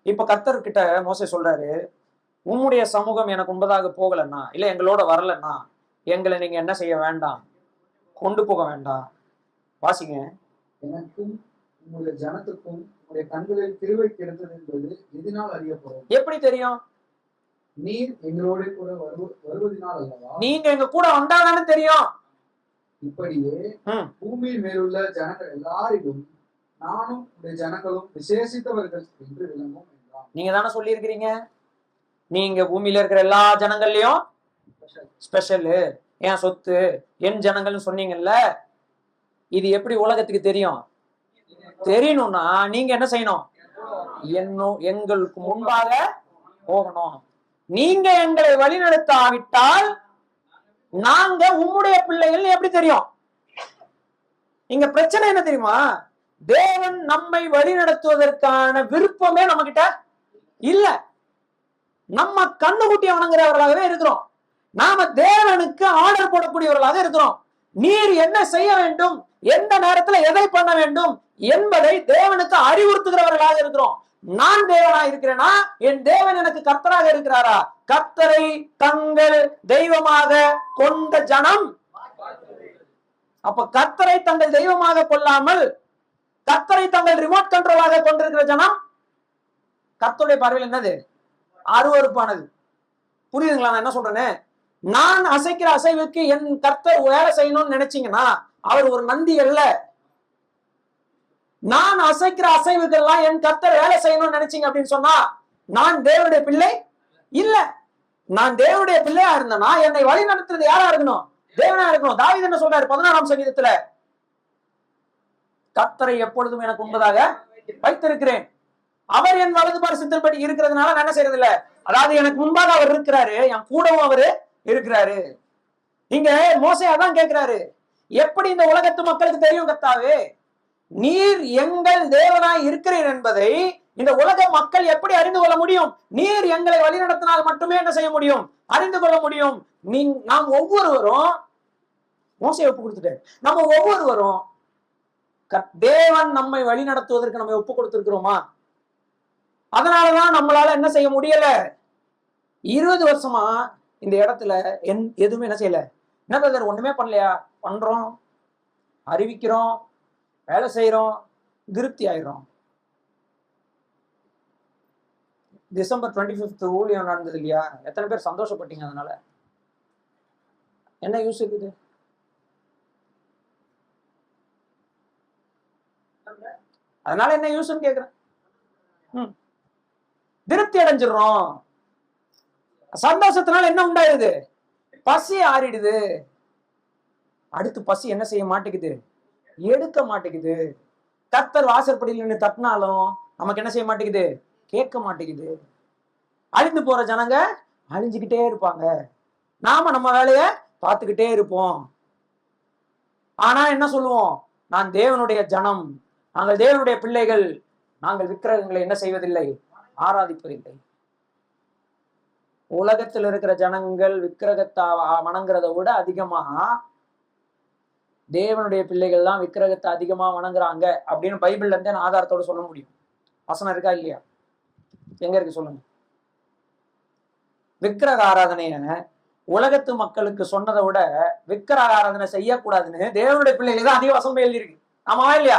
இப்ப கர்த்தர்கிட்ட மோசே சொல்றாரு, உம்முடைய சமூகம் எனக்கு முன்பதாக போகலன்னா, இல்ல எங்களோட வரலன்னா எங்களை நீங்க என்ன செய்ய வேண்டாம், கொண்டு போக வேண்டாம். வாசிங்க. எனக்கும் உங்களுடைய ஜனத்துக்கும் உங்களுடைய கண்களில் கிருபை கிடைத்தது என்பது எதனால் அறியப்படும்? எப்படி தெரியும்? நீர் எங்களோட கூட வருவதனால் அல்லவா? நீங்க எங்க கூட வந்தாதானே தெரியும். இப்படியே பூமியின் மேலுள்ள ஜனங்கள் எல்லாரிலும் நானும் உடைய ஜனங்களும் விசேஷித்தவர்கள் என்று விளங்கும் என்றான். நீங்க தானே சொல்லி இருக்கிறீங்க, நீங்க பூமியில இருக்கிற எல்லா ஜனங்கள்லயும் ஸ்பெஷல், என் சொத்து, என் ஜனங்கள்னு சொன்னீங்கல்ல. இது எப்படி உலகத்துக்கு தெரியும்? தெரியணும்னா நீங்க என்ன செய்யணும்? எங்களுக்கு முன்பாக போகணும். நீங்க எங்களை வழிநடத்தாவிட்டால் நாங்க உம்முடைய பிள்ளைகள் எப்படி தெரியும்? இங்க பிரச்சனை என்ன தெரியுமா? தேவன் நம்மை வழிநடத்துவதற்கான விருப்பமே நம்ம கிட்ட இல்ல. நம்ம கண்ணுக்குட்டி வணங்குறவர்களாகவே இருக்கிறோம். நாம தேவனுக்கு ஆர்டர் போடக்கூடியவர்களாக இருக்கிறோம். நீர் என்ன செய்ய வேண்டும், எந்த நேரத்துல எதை பண்ண வேண்டும் என்பதை தேவனுக்கு அறிவுறுத்துகிறவர்களாக இருக்கிறோம். நான் தேவனா இருக்கிறேனா? என் தேவன் எனக்கு கர்த்தராக இருக்கிறாரா? கர்த்தரை தங்கள் தெய்வமாக கொண்ட ஜனம். அப்ப கர்த்தரை தங்கள் தெய்வமாக கொள்ளாமல் கர்த்தரை தங்கள் ரிமோட் கண்ட்ரோலாக கொண்டிருக்கிற ஜனம் கர்த்தருடைய பார்வையில் என்னது? அருவருப்பானது. புரியுதுங்களா நான் என்ன சொல்றேன்னு? நான் அசைக்கிற அசைவுக்கு என் கர்த்தர் வேலை செய்யணும்னு நினைச்சீங்கன்னா அவர் ஒரு நந்தி அல்ல. நான் அசைக்கிற அசைவுக்கெல்லாம் என் கர்த்தர் வேலை செய்யணும்னு நினைச்சீங்க அப்படின்னு சொன்னா நான் தேவனுடைய பிள்ளை இல்ல. நான் தேவனுடைய பிள்ளையா இருந்தேன்னா என்னை வழி நடத்துறது யாரா இருக்கணும்? தேவனா இருக்கணும். தாவீது என்ன சொல்றாரு 16ஆம் சங்கீதத்துல? கர்த்தரை எப்பொழுதும் எனக்கு முன்பதாக வைத்திருக்கிறேன், அவர் என் வலது பரிசுத்தபடி இருக்கிறதுனால நான் என்ன செய்யறது இல்ல. அதாவது எனக்கு முன்பாக அவர் இருக்கிறாரு, என் கூடவும் அவரு இருக்கிறாரு. இங்க மோசே அதான் கேட்கிறாரு, எப்படி இந்த உலகத்து மக்களுக்கு தெரியும் கர்த்தாவே, நீர் எங்கள் தேவனாய் இருக்கிறீர் என்பதை இந்த உலக மக்கள் எப்படி அறிந்து கொள்ள முடியும்? நீர் எங்களை வழிநடத்தினால் மட்டுமே என்ன செய்ய முடியும்? அறிந்து கொள்ள முடியும். நாம் ஒவ்வொருவரும் மோசையை ஒப்பு கொடுத்துட்டாரு. நம்ம ஒவ்வொருவரும் தேவன் நம்மை வழி நடத்துவதற்கு நம்ம ஒப்பு கொடுத்திருக்கிறோமா? அதனாலதான் நம்மளால என்ன செய்ய முடியல. 20 வருஷமா இந்த இடத்துல எதுவுமே என்ன செய்யல. என்ன பிரதர் ஒண்ணுமே பண்ணலையா? பண்றோம், அறிவிக்கிறோம், வேலை செய்யறோம், திருப்தி ஆயிரும். டிசம்பர் 25 ஊழியம் நடந்தது இல்லையா? எத்தனை பேர் சந்தோஷப்பட்டீங்க? அதனால என்ன யூஸ் இருக்குது? அதனால என்ன யூஸ்ன்னு கேக்குறேன். திருப்தி அடைஞ்சிடறோம். சந்தோஷத்தினால என்ன உண்டாயிருது? பசி ஆறிடுது. அடுத்து பசி என்ன செய்ய மாட்டேங்குது? எடுக்க மாட்டேங்குது. கர்த்தர் வாசற்படியில் நின்று தட்டினாலும் நமக்கு என்ன செய்ய மாட்டேங்குது? கேட்க மாட்டேங்குது. அழிந்து போற ஜனங்க அழிஞ்சுக்கிட்டே இருப்பாங்க. நாம நம்ம வேலைய பார்த்துக்கிட்டே இருப்போம். ஆனா என்ன சொல்லுவோம்? நான் தேவனுடைய ஜனம், நாங்கள் தேவனுடைய பிள்ளைகள், நாங்கள் விக்கிரகங்களை என்ன செய்வதில்லை? ஆராதிப்பதில்லை. உலகத்தில் இருக்கிற ஜனங்கள் விக்கிரகத்தை வணங்குறத விட அதிகமா தேவனுடைய பிள்ளைகள் தான் விக்கிரகத்தை அதிகமா வணங்குறாங்க அப்படின்னு பைபிள்ல இருந்தே நான் ஆதாரத்தோட சொல்ல முடியும். வசனம் இருக்கா இல்லையா? எங்க இருக்கு சொல்லுங்க. விக்கிரக ஆராதனைய உலகத்து மக்களுக்கு சொன்னதை விட விக்கிரக ஆராதனை செய்யக்கூடாதுன்னு தேவனுடைய பிள்ளைகள் தான் அதிக வசனம் எழுதியிருக்கு. ஆமாவா இல்லையா?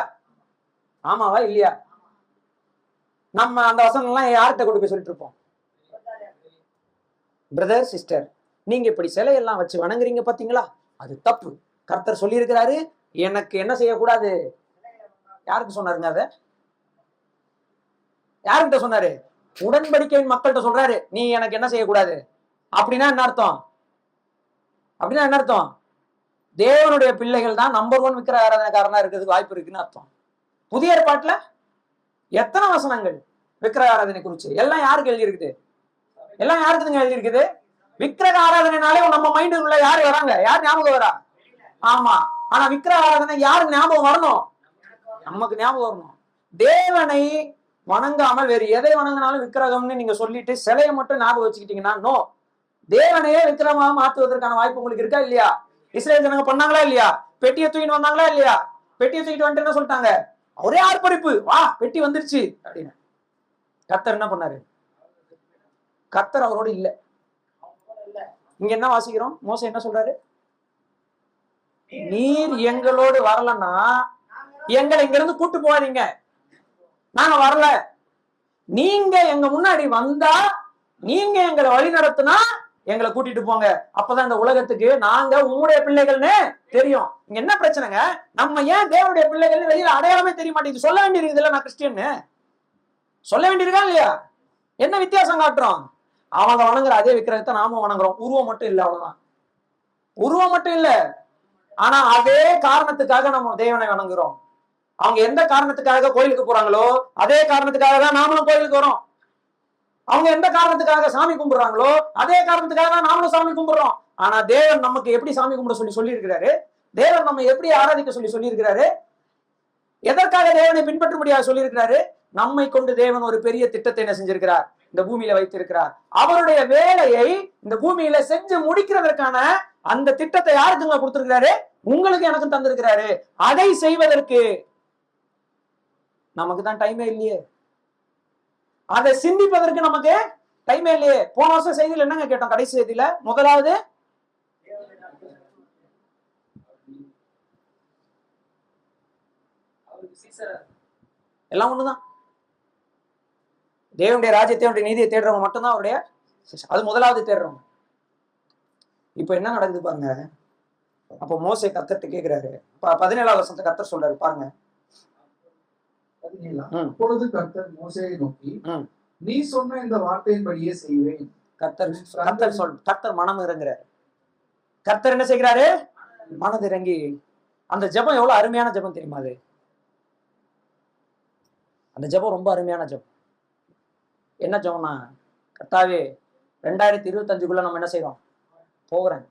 ஆமாவா இல்லையா? நம்ம அந்த வசனம் எல்லாம் யார்கிட்ட கொண்டு போய் சொல்லிட்டு இருப்போம்? பிரதர் சிஸ்டர், நீங்க இப்படி சிலையெல்லாம் வச்சு வணங்குறீங்க பாத்தீங்களா, அது தப்பு. கர்த்தர் சொல்லி இருக்கிறாரு, எனக்கு என்ன செய்யக்கூடாது. யாருக்கு சொன்னாருங்க? அத யாருக்கிட்ட சொன்னாரு? உடன்படிக்கையின் மக்கள்கிட்ட சொல்றாரு, நீ எனக்கு என்ன செய்யக்கூடாது. அப்படின்னா என்ன அர்த்தம்? அப்படின்னா என்ன அர்த்தம்? தேவனுடைய பிள்ளைகள் தான் நம்பர் 1 விக்கிரக ஆராதனைக்காரனா இருக்கிறதுக்கு வாய்ப்பு இருக்குன்னு அர்த்தம். புதிய ஏற்பாட்டுல எத்தனை வசனங்கள் விக்கிரக ஆராதனை குறிச்சு? எல்லாம் யாருக்கு எழுதி இருக்குது? எல்லாம் யாருக்குதுங்க எழுதி இருக்குது? விக்கிரக ஆராதனைனாலே நம்ம மைண்டுக்குள்ள யாரு வராங்க? யார் ஞாபகம் வரா? ஆமா. ஆனா விக்கிரக ஆராதனை யாருக்கு ஞாபகம் வரணும்? நமக்கு ஞாபகம் வரணும். தேவனை வணங்காமல் வேறு எதை வணங்கினாலும் விக்கிரகம்னு நீங்க சொல்லிட்டு சிலையை மட்டும் ஞாபகம் வச்சுக்கிட்டீங்கன்னா நோ. தேவனையே விக்கிரமாக மாற்றுவதற்கான வாய்ப்பு உங்களுக்கு இருக்கா இல்லையா? இஸ்ரேல் ஜனங்க பண்ணாங்களா இல்லையா? பெட்டியை தூக்கிட்டு வந்தாங்களா இல்லையா? பெட்டியை தூக்கிட்டு வந்துட்டு என்ன சொல்லிட்டாங்க? ஒரே ஆர்ப்பரிப்பு, வா பெட்டி வந்துருச்சு அப்படின்னு. கர்த்தர் என்ன பண்ணாரு? கர்த்தர் அவரோட இல்ல. இங்க என்ன வாசிக்கிறோம்? மோசே என்ன சொல்றாரு? நீர் எங்களோடு வரலன்னா எங்களை இங்க இருந்து கூட்டு போவாதீங்க, நாங்க வரல. நீங்க எங்க முன்னாடி வந்தா, நீங்க எங்களை வழி நடத்தினா எங்களை கூட்டிட்டு போங்க. அப்பதான் இந்த உலகத்துக்கு நாங்க உங்களுடைய பிள்ளைகள்னு தெரியும். இங்க என்ன பிரச்சனைங்க? நம்ம ஏன் தேவனுடைய பிள்ளைகள் வெளியில அடையாளமே தெரிய மாட்டேங்குது? சொல்ல வேண்டியிருக்குதுல்ல, நான் கிறிஸ்டியன்னு சொல்ல வேண்டியிருக்கா இல்லையா? என்ன வித்தியாசம் காட்டுறோம்? அவங்க வணங்குற அதே விக்கிரகத்தை நாம வணங்குறோம். உருவம் மட்டும் இல்ல, அவ்வளவுதான். உருவம் மட்டும் இல்ல, ஆனா அதே காரணத்துக்காக நம்ம தேவனை வணங்குறோம். அவங்க எந்த காரணத்துக்காக கோயிலுக்கு போறாங்களோ அதே காரணத்துக்காக தான் நாமளும் கோயிலுக்கு வரோம். அவங்க எந்த காரணத்துக்காக சாமி கும்பிடுறாங்களோ அதே காரணத்துக்காக தான் நாமளும் சாமி கும்பிடுறோம். ஆனா தேவன் நமக்கு எப்படி சாமி கும்பிட சொல்லி இருக்கிறாரு? தேவன் நம்ம எப்படி ஆராதிக்க சொல்லி இருக்கிறாரு? எதற்காக தேவனை பின்பற்ற முடியாது சொல்லி இருக்கிறாரு? நம்மை கொண்டு தேவன் ஒரு பெரிய திட்டத்தை என்ன செஞ்சிருக்கிறார்? இந்த பூமியில வைத்திருக்கிறார். அவருடைய வேலையை இந்த பூமியில செஞ்சு முடிக்கிறதற்கான அந்த திட்டத்தை யாருக்குங்க கொடுத்திருக்கிறாரு? உங்களுக்கு எனக்கும் தந்திருக்கிறாரு. அதை செய்வதற்கு நமக்கு தான் டைமே இல்லையே. அதை சிந்திப்பதற்கு நமக்கு டைமே இல்லையே. போன வருஷம் செய்தியில் என்னங்க கேட்டோம்? கடைசி செய்தியில முதலாவது எல்லாம் ஒண்ணுதான். தேவனுடைய ராஜ்யத்தை நீதியை தேடுறவங்க மட்டும்தான் அவருடைய, அது முதலாவது தேடுறவங்க. இப்ப என்ன நடக்குது பாருங்க. அப்ப மோசே கர்த்தர்ட்ட கேக்குறாரு. 17வது வசனத்தை கர்த்தர் சொல்றாரு பாருங்க. அப்பொழுது கர்த்தர் மோசேயை நோக்கி, நீ சொன்ன இந்த வார்த்தையின்படியே செய்வேன். கர்த்தர் மனம் இறங்குறாரு. கர்த்தர் என்ன செய்கிறாரு? மனது இறங்கி. அந்த ஜெபம் எவ்வளவு அருமையான ஜெபம் தெரியுமா? அது அந்த ஜெபம் ரொம்ப அருமையான ஜெபம். என்ன ஜெபம்னா, கர்த்தாவே 2025க்குள்ள நம்ம என்ன செய்யறோம்? போறோம்.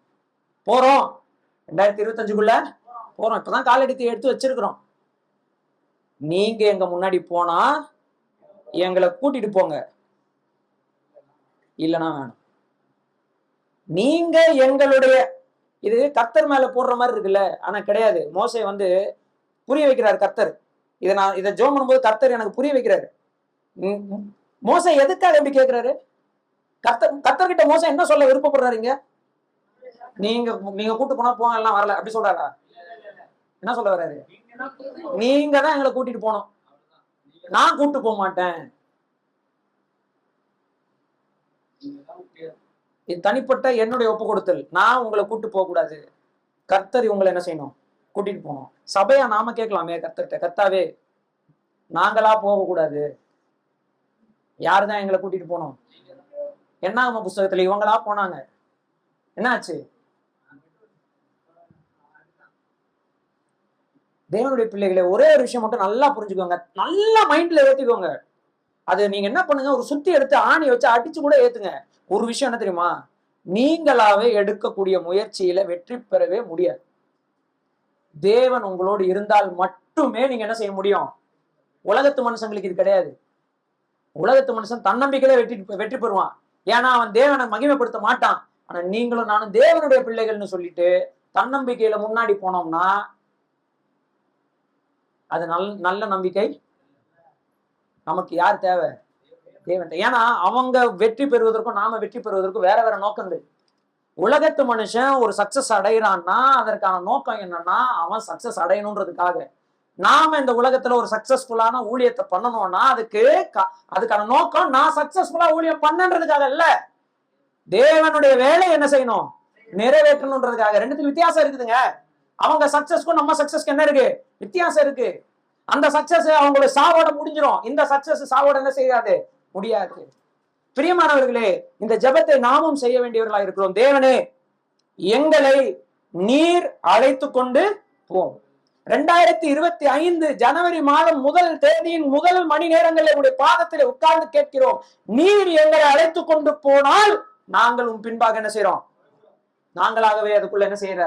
2025க்குள்ள போறோம். இப்பதான் காலடித்தை எடுத்து வச்சிருக்கிறோம். நீங்க எங்க முன்னாடி போனா எங்களை கூட்டிட்டு போங்க, இல்லைன்னா வேணும். நீங்க எங்களுடைய, இது கர்த்தர் மேல போடுற மாதிரி இருக்குல்ல, ஆனா கிடையாது. மோசே புரிய வைக்கிறாரு கர்த்தர். இதை ஜெபம் பண்ணும்போது கர்த்தர் எனக்கு புரிய வைக்கிறாரு. மோசே எதுக்காக எப்படி கேட்கிறாரு? கர்த்தர்கிட்ட மோசே என்ன சொல்ல விருப்பப்படுறாருங்க? நீங்க கூட்டு போனா போங்க, எல்லாம் வரல அப்படி சொல்றாரா? என்ன சொல்ல வர்றாரு? நீங்க தான் எங்களை கூட்டிட்டு போனோம், நான் கூட்டு போக மாட்டேன். இது தனிப்பட்ட என்னுடைய ஒப்பு கொடுத்தல். நான் உங்களை கூட்டு போக கூடாது. கர்த்தர் உங்களை என்ன செய்யணும்? கூட்டிட்டு போகணும். சபையா நாம கேட்கலாமே கர்த்தர்கிட்ட, கர்த்தாவே நாங்களா போக கூடாது, யாருதான் எங்களை கூட்டிட்டு போனோம்? என்னாகம புஸ்தகத்துல இவங்களா போனாங்க, என்னாச்சு? தேவனுடைய பிள்ளைகளை ஒரே ஒரு விஷயம் மட்டும் நல்லா புரிஞ்சுக்கோங்க, நல்லா மைண்ட்ல ஏத்திக்கோங்க. அது நீங்க என்ன பண்ணுங்க, ஒரு சுத்தி எடுத்து ஆணி வச்சு அடிச்சு கூட ஏத்துங்க. ஒரு விஷயம் என்ன தெரியுமா, நீங்களாவே எடுக்கக்கூடிய முயற்சியில வெற்றி பெறவே முடியாது. தேவன் உங்களோடு இருந்தால் மட்டுமே நீங்க என்ன செய்ய முடியும். உலகத்து மனுஷங்களுக்கு இது கிடையாது. உலகத்து மனுஷன் தன்னம்பிக்கையில வெற்றி பெறுவான். ஏன்னா அவன் தேவனை மகிமைப்படுத்த மாட்டான். ஆனா நீங்களும் நானும் தேவனுடைய பிள்ளைகள்னு சொல்லிட்டு தன்னம்பிக்கையில முன்னாடி போனோம்னா அது நல்ல நம்பிக்கை. நமக்கு யார் தேவை? தேவன். ஏன்னா அவங்க வெற்றி பெறுவதற்கும் நாம வெற்றி பெறுவதற்கும் வேற வேற நோக்கங்கள். உலகத்து மனுஷன் ஒரு சக்சஸ் அடைகிறான்னா அதற்கான நோக்கம் என்னன்னா அவன் சக்சஸ் அடையணுன்றதுக்காக. நாம இந்த உலகத்துல ஒரு சக்சஸ்ஃபுல்லான ஊழியத்தை பண்ணணும்னா அதுக்கான நோக்கம் நான் சக்சஸ்ஃபுல்லா ஊழியம் பண்ணன்றதுக்காக இல்ல, தேவனுடைய வேலை என்ன செய்யணும், நிறைவேற்றணுன்றதுக்காக. ரெண்டுத்துக்கு வித்தியாசம் இருக்குதுங்க. அவங்க சக்சஸ்க்கும் நம்ம சக்சஸ்க்கு என்ன இருக்கு, வித்தியாசம் இருக்கு. அந்த சக்சஸ் அவங்களுடைய சாவோட முடிஞ்சிடும், இந்த சக்சஸ் சாவோட என்ன செய்யாது, முடியாது. பிரியமானவர்களே, இந்த ஜெபத்தை நாமும் செய்ய வேண்டியவர்களா இருக்கிறோம். தேவனே, எங்களை நீர் அழைத்து கொண்டு போம். 2025 ஜனவரி மாதம் முதல் தேதியின் முதல் மணி நேரங்களில் உங்களுடைய பாதத்தில் உட்கார்ந்து கேட்கிறோம், நீர் எங்களை அழைத்து கொண்டு போனால் நாங்கள் உன் பின்பாக என்ன செய்யறோம், நாங்களாகவே அதுக்குள்ள என்ன செய்யற.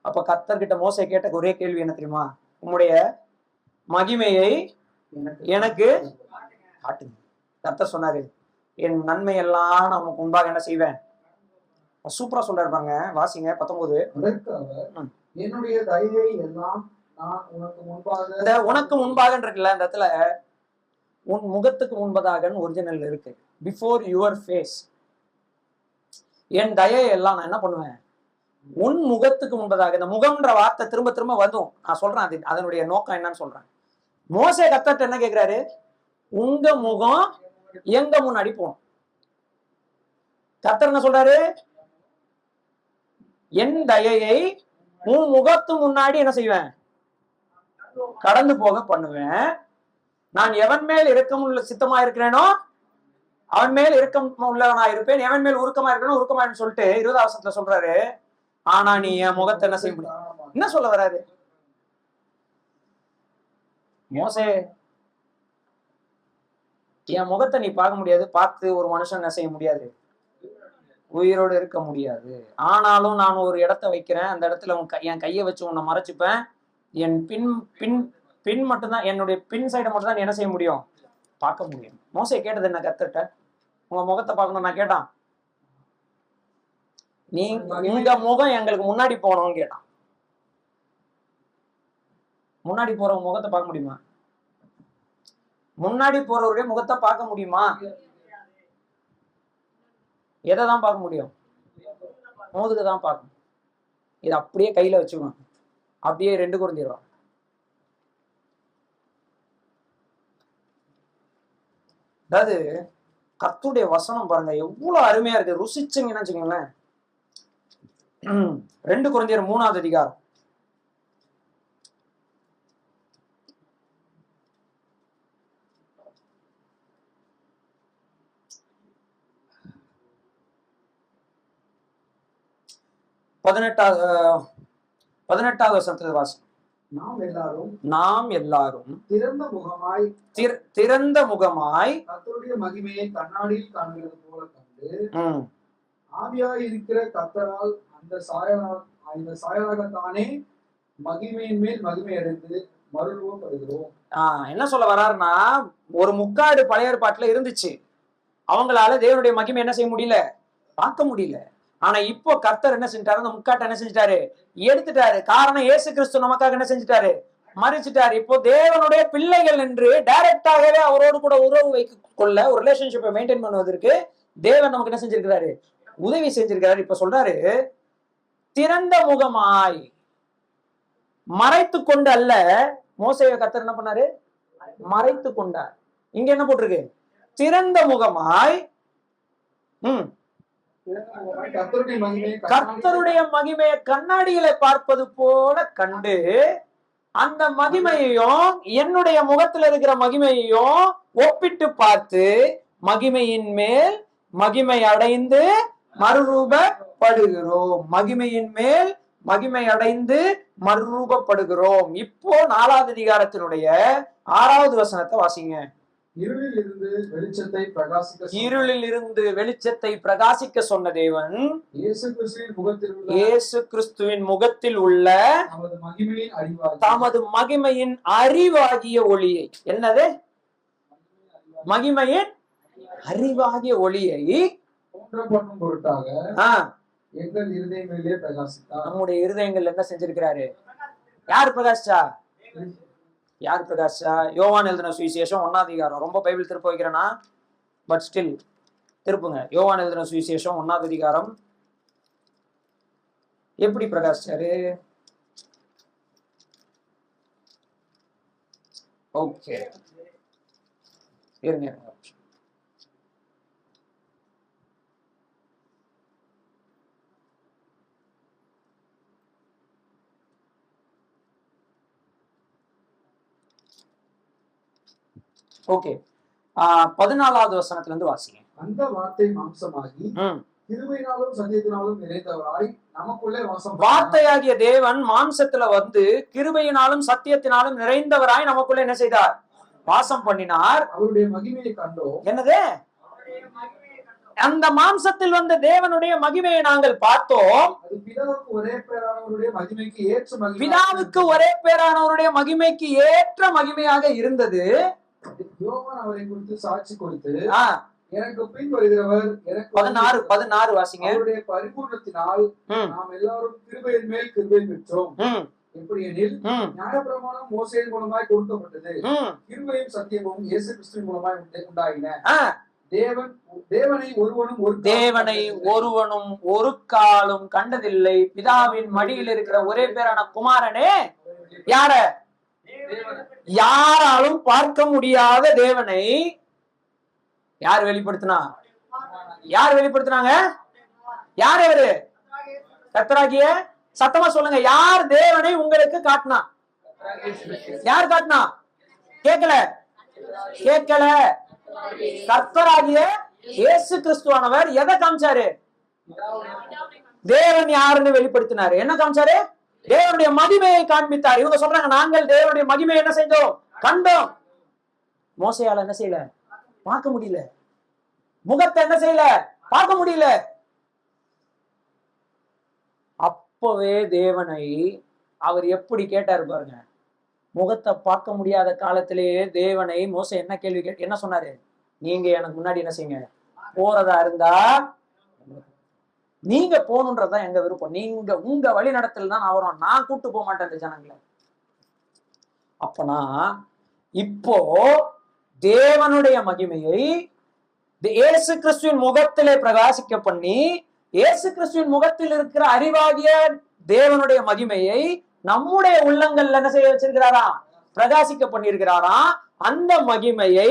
அப்ப கர்த்தர்கிட்ட மோசே கேட்ட ஒரே கேள்வி என்ன தெரியுமா, உம்முடைய மகிமையை எனக்கு காட்டுங்க. கர்த்தர் சொன்னாரு, என் நன்மை எல்லாம் நான் உனக்கு முன்பாக என்ன செய்வேன். சூப்பரா சொல்றாரு பாருங்க, வாசிங்க 19. என்னுடைய தயவை எல்லாம் நான் உனக்கு முன்பாக. இந்த உனக்கு முன்பாக இருக்குல்ல, இந்த இடத்துல உன் முகத்துக்கு முன்பதாக ஒரிஜினல் இருக்கு, பிஃபோர் யுவர் ஃபேஸ். என் தயை எல்லாம் நான் என்ன பண்ணுவேன், உன் முகத்துக்கு முன்பதாக. இந்த முகம்ன்ற வார்த்தை திரும்ப திரும்ப வரும், நான் சொல்றேன் அது அதனுடைய நோக்கம் என்னன்னு சொல்றேன். மோசே கர்த்தர்ட்ட என்ன கேட்கிறாரு, உங்க முகம் எங்க முன்னாடி போகும். கர்த்தர் என்ன சொல்றாரு, என் தயையை உன் முகத்து முன்னாடி என்ன செய்வேன், கடந்து போக பண்ணுவேன். நான் எவன் மேல் இரக்கம் உள்ள சித்தமா இருக்கிறேனோ அவன் மேல் இரக்கம் உள்ளவனா இருப்பேன், எவன் மேல் உருக்கமா இருக்கணும் உருக்கமா சொல்லிட்டு 20 வசனத்துல சொல்றாரு. ஆனா நீ என் முகத்தை என்ன செய்ய முடியும், என்ன சொல்ல வராரு மோசே, என் முகத்தை நீ பார்க்க முடியாது, பார்த்து ஒரு மனுஷன் என்ன செய்ய முடியாது, உயிரோடு இருக்க முடியாது. ஆனாலும் நான் ஒரு இடத்த வைக்கிறேன், அந்த இடத்துல என் கையை வச்சு உன்னை மறைச்சுப்பேன். என் பின் பின் பின் மட்டும்தான், என்னுடைய பின் சைடை மட்டும் தான் என்ன செய்ய முடியும், பார்க்க முடியும். மோசே கேட்டது என்ன கர்த்தர்ட்ட, உங்க முகத்தை பார்க்கணும் நான் கேட்டான், நீ உங்க முகம் எங்களுக்கு முன்னாடி போகணும்னு கேட்டான். முன்னாடி போறவங்க முகத்தை பார்க்க முடியுமா, முன்னாடி போறவருடைய முகத்தை பார்க்க முடியுமா, எதை தான் பார்க்க முடியும், மோதுக்கு தான் பார்க்கணும். இது அப்படியே கையில வச்சுக்கணும், அப்படியே 2 குறைஞ்சிடும். அதாவது கர்த்தருடைய வசனம் பாருங்க எவ்வளவு அருமையா இருக்கு, ருசிச்சுங்கன்னு வச்சுக்கோங்களேன். 2 கொரிந்தியர் 3ஆவது அதிகாரம் 18வது வசனத்துல வாசி. நாம் எல்லாரும் திறந்த முகமாய் கர்த்தருடைய மகிமையை கண்ணாடியில் காண்கிறது போல கண்டு ஆவியாய் இருக்கிற கர்த்தரால் அந்த சாயலாகத்தானே மகிமையின் மேல் மகிமை அடைந்து மறுரூபப்படுகிறோம். என்ன சொல்ல வர்றாருன்னா, ஒரு முக்காடு பழைய ஏற்பாட்டுல இருந்துச்சு, அவங்களால தேவனுடைய மகிமை என்ன செய்ய முடியல, பார்க்க முடியல. ஆனா இப்போ கர்த்தர் என்ன செஞ்சிட்டாரு, அந்த முக்காட்டை என்ன செஞ்சிட்டாரு, எடுத்துட்டாரு. காரணம் இயேசு கிறிஸ்து நமக்காக என்ன செஞ்சிட்டாரு, மறிச்சிட்டாரு. இப்போ தேவனுடைய பிள்ளைகள் என்று டைரக்டாகவே அவரோடு கூட உறவு வைக்க கொள்ள, ஒரு ரிலேஷன்ஷிப்பை மெயின்டைன் பண்ணுவதற்கு தேவன் நமக்கு என்ன செஞ்சிருக்கிறாரு, உதவி செஞ்சிருக்கிறாரு. இப்ப சொல்றாரு, திறந்த முகமாய், மறைத்து கொண்டு அல்ல. மோசேயை கர்த்தர் என்ன பண்ணாரு, மறைத்து கொண்டார். இங்க என்ன போட்டிருக்கு, திறந்த முகமாய் கர்த்தருடைய மகிமையை கண்ணாடியில பார்ப்பது போல கண்டு, அந்த மகிமையையும் என்னுடைய முகத்துல இருக்கிற மகிமையையும் ஒப்பிட்டு பார்த்து மகிமையின் மேல் மகிமை அடைந்து மறுரூபப்படுகிறோம். மகிமையின் மேல் மகிமை அடைந்து மறுரூபப்படுகிறோம். இப்போ 4வது அதிகாரத்தினுடைய 6வது வசனத்தை வாசிங்க. இருளில் இருந்து வெளிச்சத்தை பிரகாசிக்க இருளில் இருந்து வெளிச்சத்தை பிரகாசிக்க சொன்ன தேவன் இயேசு கிறிஸ்துவின் முகத்தில் உள்ள தமது மகிமையின் அறிவாகிய ஒளியை, என்னது? மகிமையின் அறிவாகிய ஒளியை பண்ணும் பொருட்டாக எங்கள் இருதயங்களிலே பிரகாசித்தார். நம்முடைய இருதயங்கள் என்ன செஞ்சிருக்கிறாரு? யார் பிரகாசிச்சா? யார் பிரகாஷா? யோவான் எழுதின சுவிசேஷம் 1வது அதிகாரம். ரொம்ப பைபிள் திருப்ப வைக்கிறேன்னா, பட் ஸ்டில் திருப்புங்க. யோவான் எழுதின சுவிசேஷம் 1வது அதிகாரம். எப்படி பிரகாசிச்சாரு? ஓகே, இருங்க. ஓகே, 14வது வசனத்துல இருந்து வாசிங்க. அந்த வார்த்தை மாம்சமாகி கிருபையினாலும் சத்தியத்தினாலும் நிறைந்தவராய் நமக்குள்ளே வாசம். வார்த்தையாகிய தேவன் மாம்சத்துல வந்து கிருபையினாலும் சத்தியத்தினாலும் நிறைந்தவராய் நமக்குள்ள என்ன செய்தார்? வாசம் பண்ணினார். அவருடைய மகிமையை கண்டோம். என்னது? அந்த மாம்சத்தில் வந்த தேவனுடைய மகிமையை நாங்கள் பார்த்தோம். பிதாவுக்கு ஒரே பேரானவருடைய மகிமைக்கு ஏற்ற மகிமை, பிதாவுக்கு ஒரே பேரானவருடைய மகிமைக்கு ஏற்ற மகிமையாக இருந்தது. யோவான் அவரை குறித்து சாட்சி கொடுத்து, எனக்கு பின் வருகிறவர் எனக்கு 16 வாசிங்க. அவருடைய பரிபூர்ணத்தினால் நாம் எல்லாரும் கிருபையின் மேல் கிருபை பெற்றோம். எப்படி எனில் நியாயப்பிரமாணம் மோசேயின் மூலமாய் கொடுக்கப்பட்டது, கிருபையும் சத்தியமும் இயேசு கிறிஸ்துவின் மூலமாய் உண்டாயின. தேவனை ஒருவனும் ஒரு காலும் கண்டதில்லை, பிதாவின் மடியில் இருக்கிற ஒரே பேரான குமாரனே யார யாராலும் பார்க்க முடியாத தேவனை யார் வெளிப்படுத்தினா? யார் வெளிப்படுத்தினாங்க? யார் அவரு? கர்த்தராகிய, சத்தமா சொல்லுங்க, யார் தேவனை உங்களுக்கு காட்டினா? யார் காட்டினா? கேட்கல கேட்கல. கர்த்தராகிய இயேசு கிறிஸ்துவானவர் எதை காமிச்சாரு? தேவன் யாருன்னு வெளிப்படுத்தினாரு. என்ன காமிச்சாரு? தேவனுடைய மகிமையை காண்பித்தார். இவங்க சொல்றாங்க, நாங்கள் தேவனுடைய மகிமையை என்ன செஞ்சோம்? கண்டோம். மோசையால என்ன செய்யல? பார்க்க முடியல. முகத்தை என்ன செய்யல? பார்க்க முடியல. அப்பவே தேவனை அவர் எப்படி கேட்டாரு பாருங்க. முகத்தை பார்க்க முடியாத காலத்திலேயே தேவனை மோசை என்ன கேள்வி என்ன சொன்னாரு? நீங்க எனக்கு முன்னாடி என்ன செய்யுங்க, போறதா இருந்தா நீங்க போகணுன்றதுதான் எங்க விருப்பம். நீங்க உங்க வழி நடத்தல் தான் நான் வரும், நான் கூட்டு போக மாட்டேன் இந்த ஜனங்களை. அப்பனா இப்போ தேவனுடைய மகிமையை இயேசு கிறிஸ்துவின் முகத்திலே பிரகாசிக்க பண்ணி, இயேசு கிறிஸ்துவின் முகத்தில் இருக்கிற அறிவாகிய தேவனுடைய மகிமையை நம்முடைய உள்ளங்கள்ல என்ன செய்ய வச்சிருக்கிறாரா? பிரகாசிக்க பண்ணியிருக்கிறாரா. அந்த மகிமையை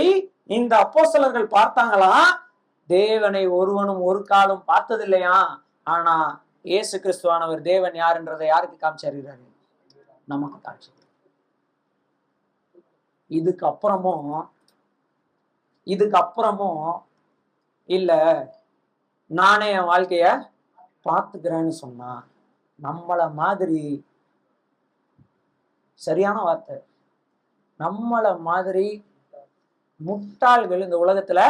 இந்த அப்போஸ்தலர்கள் பார்த்தாங்களா? தேவனை ஒருவனும் ஒரு காலம் பார்த்தது இல்லையா? ஆனா இயேசு கிறிஸ்துவானவர் தேவன் யாருன்றதை யாருக்கு காமிச்சாரு? நமக்கு காமிச்சாரு. இதுக்கு அப்புறமும் இல்ல நானே என் வாழ்க்கைய பார்த்துக்கிறேன்னு சொன்னா, நம்மள மாதிரி, சரியான வார்த்தை, நம்மள மாதிரி முட்டாள்கள் இந்த உலகத்துல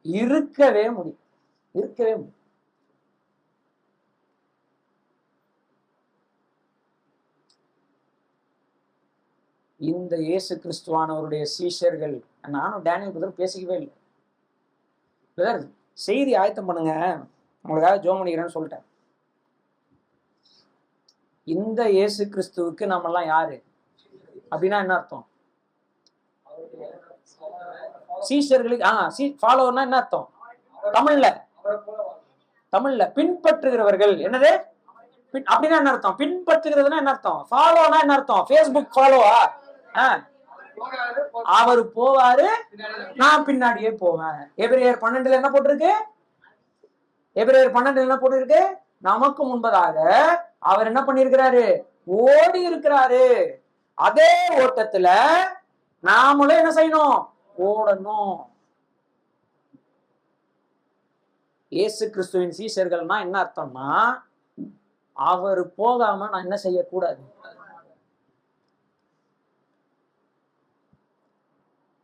இருக்கவே முடியும். இந்த இயேசு கிறிஸ்துவானவருடைய சீஷர்கள், நானும் டேனியல் பிரதர் பேசிக்கவே இல்லை. பிரதர் செய்தி ஆயத்தம் பண்ணுங்க, உங்களுக்காக ஜோம் பண்ணிக்கிறேன்னு சொல்லிட்டேன். இந்த இயேசு கிறிஸ்துவுக்கு நம்ம எல்லாம் யாரு அப்படின்னா என்ன அர்த்தம்? சீஷர்களுக்கு ஃபாலோவர்னா என்ன அர்த்தம்? தமிழ்ல பின்பற்றுகிறவர்கள். என்னது அப்படின்னா என்ன அர்த்தம்? பின்பற்றுகிறதுனா என்ன அர்த்தம்? ஃபாலோனா என்ன அர்த்தம்? ஃபேஸ்புக் ஃபாலோவா? அவர் போவாரு, நான் பின்னாடியே போவேன். எபிரேயர் 12 என்ன போட்டிருக்கு? எபிரேயர் 12 என்ன போட்டிருக்கு? நமக்கு முன்பதாக அவர் என்ன பண்ணிருக்கிறாரு? ஓடி இருக்கிறாரு. அதே ஓட்டத்துல நாமளும் என்ன செய்யணும்? ஓடணும். இயேசு கிறிஸ்துவின் சீஷர்கள்னா என்ன அர்த்தம்னா, அவர் போகாம நான் என்ன செய்யக்கூடாது.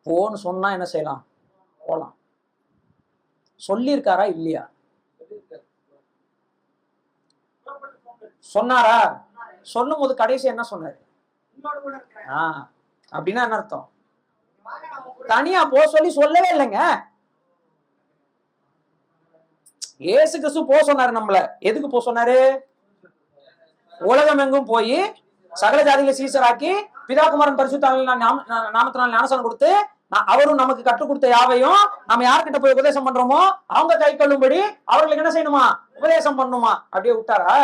போன்னு சொன்னா என்ன செய்யலாம், போலாம். சொல்லியிருக்காரா இல்லையா? சொன்னாரா? சொல்லும் போது கடைசி என்ன சொன்னாரு? அப்படின்னா என்ன அர்த்தம்? தனியா போ சொல்லி சொல்லவே இல்லைங்க. இயேசு கிறிஸ்து போ சொன்னாரு. நம்மள எதுக்கு போ சொன்னாரு? உலகம் எங்கும் போய் சகல ஜாதிகளை சீசராக்கி பிதாகுமாரன் பரிசுத்த நாமத்தினால் ஞானஸ்நானம் கொடுத்து அவரும் நமக்கு கற்றுக் கொடுத்த யாவையும் நம்ம யார்கிட்ட போய் உபதேசம் பண்றோமோ அவங்க கை கொள்ளும்படி அவர்களுக்கு என்ன செய்யணுமா? உபதேசம் பண்ணணுமா? அப்படியே விட்டாரா?